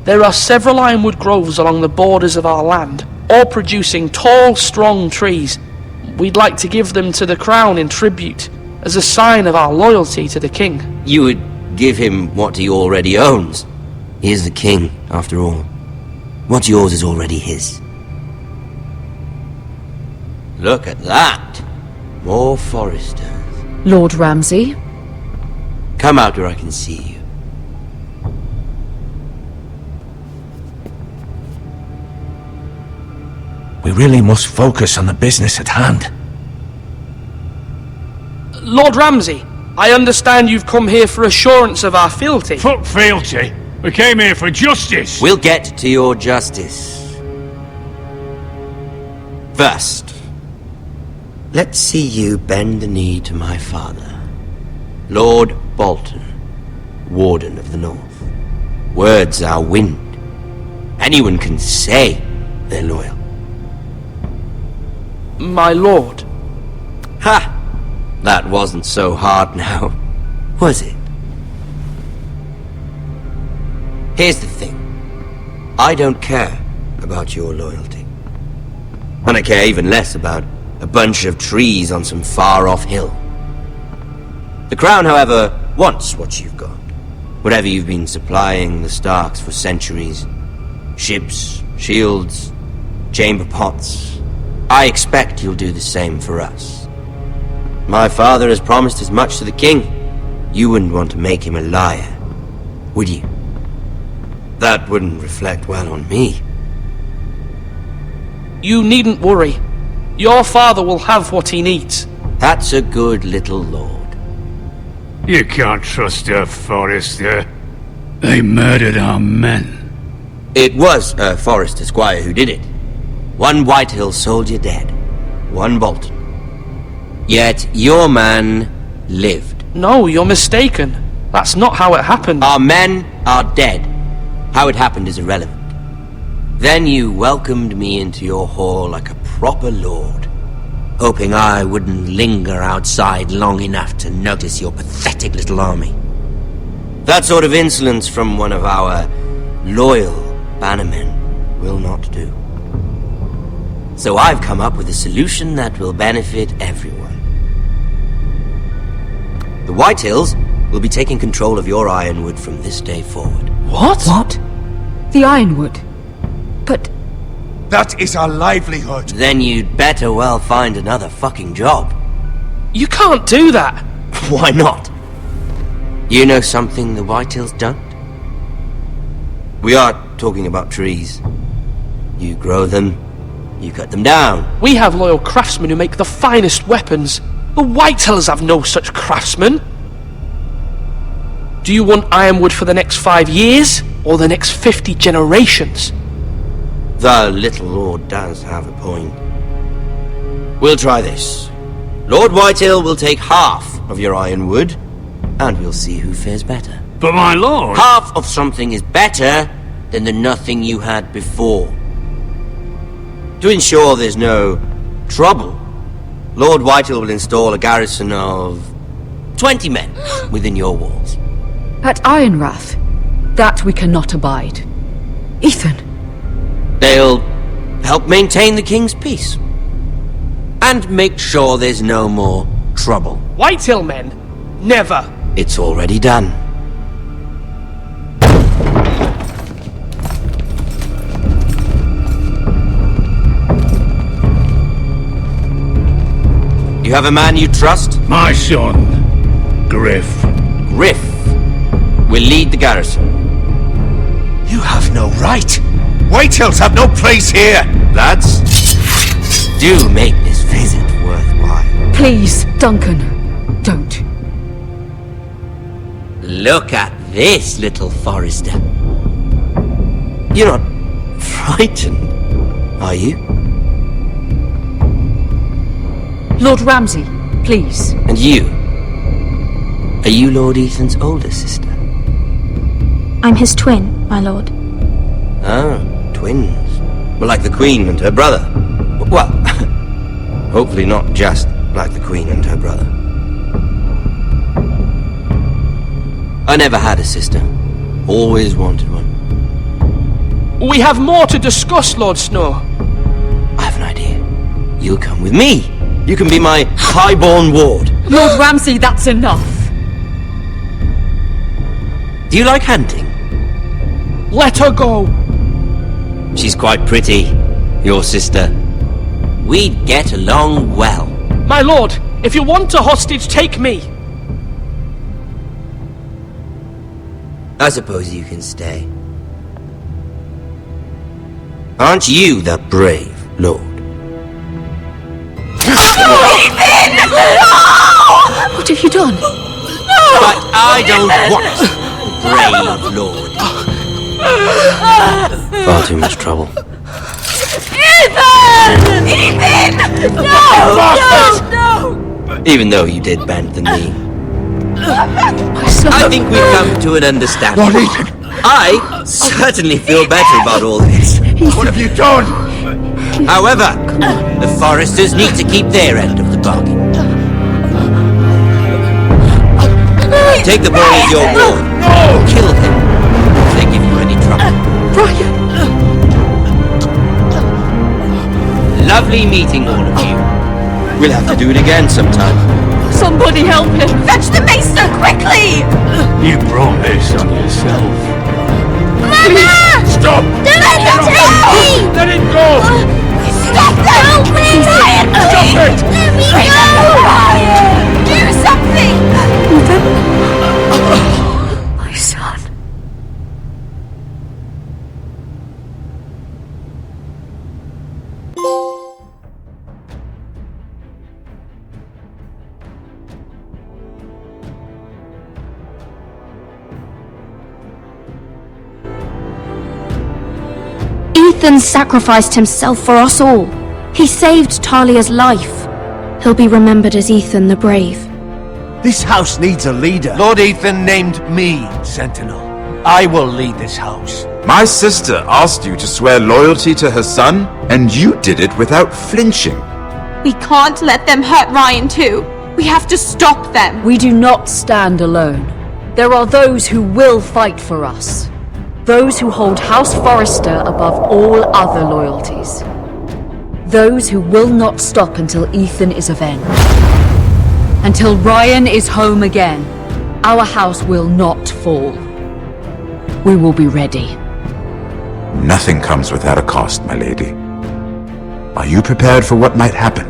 There are several ironwood groves along the borders of our land, all producing tall, strong trees. We'd like to give them to the crown in tribute, as a sign of our loyalty to the king. You would give him what he already owns. He is the king, after all. What's yours is already his. Look at that! More Forresters. Lord Ramsay? Come out where I can see you. We really must focus on the business at hand. Lord Ramsay, I understand you've come here for assurance of our fealty. Fuck fealty. We came here for justice. We'll get to your justice. First, let's see you bend the knee to my father, Lord Bolton, Warden of the North. Words are wind. Anyone can say they're loyal. My lord. Ha! That wasn't so hard now, was it? Here's the thing. I don't care about your loyalty. And I care even less about a bunch of trees on some far-off hill. The Crown, however, wants what you've got. Whatever you've been supplying the Starks for centuries. Ships, shields, chamber pots. I expect you'll do the same for us. My father has promised as much to the king. You wouldn't want to make him a liar, would you? That wouldn't reflect well on me. You needn't worry. Your father will have what he needs. That's a good little lord. You can't trust a Forrester. They murdered our men. It was a Forrester squire who did it. One Whitehill soldier dead. One Bolton. Yet your man lived. No, you're mistaken. That's not how it happened. Our men are dead. How it happened is irrelevant. Then you welcomed me into your hall like a proper lord, hoping I wouldn't linger outside long enough to notice your pathetic little army. That sort of insolence from one of our loyal bannermen will not do. So I've come up with a solution that will benefit everyone. The Whitehills will be taking control of your Ironwood from this day forward. What? What? The Ironwood? But... That is our livelihood. Then you'd better well find another fucking job. You can't do that. Why not? You know something the Whitehills don't? We are talking about trees. You grow them, you cut them down. We have loyal craftsmen who make the finest weapons. The Whitehills have no such craftsmen. Do you want Ironwood for the next 5 years, or the next 50 generations? The little lord does have a point. We'll try this. Lord Whitehill will take half of your Ironwood, and we'll see who fares better. But my lord... Half of something is better than the nothing you had before. To ensure there's no trouble, Lord Whitehill will install a garrison of 20 men within your walls. At Ironrath, that we cannot abide. Ethan. They'll help maintain the king's peace. And make sure there's no more trouble. Whitehill men? Never. It's already done. You have a man you trust? My son, Griff. Griff will lead the garrison. You have no right. Whitehills have no place here. Lads, do make this visit worthwhile. Please, Duncan, don't. Look at this, little Forrester. You're not frightened, are you? Lord Ramsay, please. And you? Are you Lord Ethan's older sister? I'm his twin, my lord. Ah, twins. Well, like the Queen and her brother. Well, hopefully not just like the Queen and her brother. I never had a sister. Always wanted one. We have more to discuss, Lord Snow. I have an idea. You'll come with me. You can be my highborn ward. Lord Ramsay, that's enough. Do you like hunting? Let her go. She's quite pretty, your sister. We'd get along well. My lord, if you want a hostage, take me. I suppose you can stay. Aren't you the brave lord? What have you done? But I don't want brave lord. Far too much trouble. Ethan! Ethan! No! No! Even though you did bend the knee. I think we've come to an understanding. Lord Ethan! I certainly feel better about all this. What have you done? However, the Forresters need to keep their end of the bargain. Take the boy as your ward. Kill him if they give you any trouble. Brian! Lovely meeting all of you. We'll have to do it again sometime. Somebody help him! Fetch the maester, quickly! You brought this on yourself. Mama! Stop! Don't let him take me! Let him go! Stop them! Help me! Ryan, Stop it! Let me go! Ryan! Do something! My son. Ethan sacrificed himself for us all. He saved Talia's life. He'll be remembered as Ethan the Brave. This house needs a leader. Lord Ethan named me Sentinel. I will lead this house. My sister asked you to swear loyalty to her son, and you did it without flinching. We can't let them hurt Ryan too. We have to stop them. We do not stand alone. There are those who will fight for us. Those who hold House Forrester above all other loyalties. Those who will not stop until Ethan is avenged. Until Ryan is home again, our house will not fall. We will be ready. Nothing comes without a cost, my lady. Are you prepared for what might happen?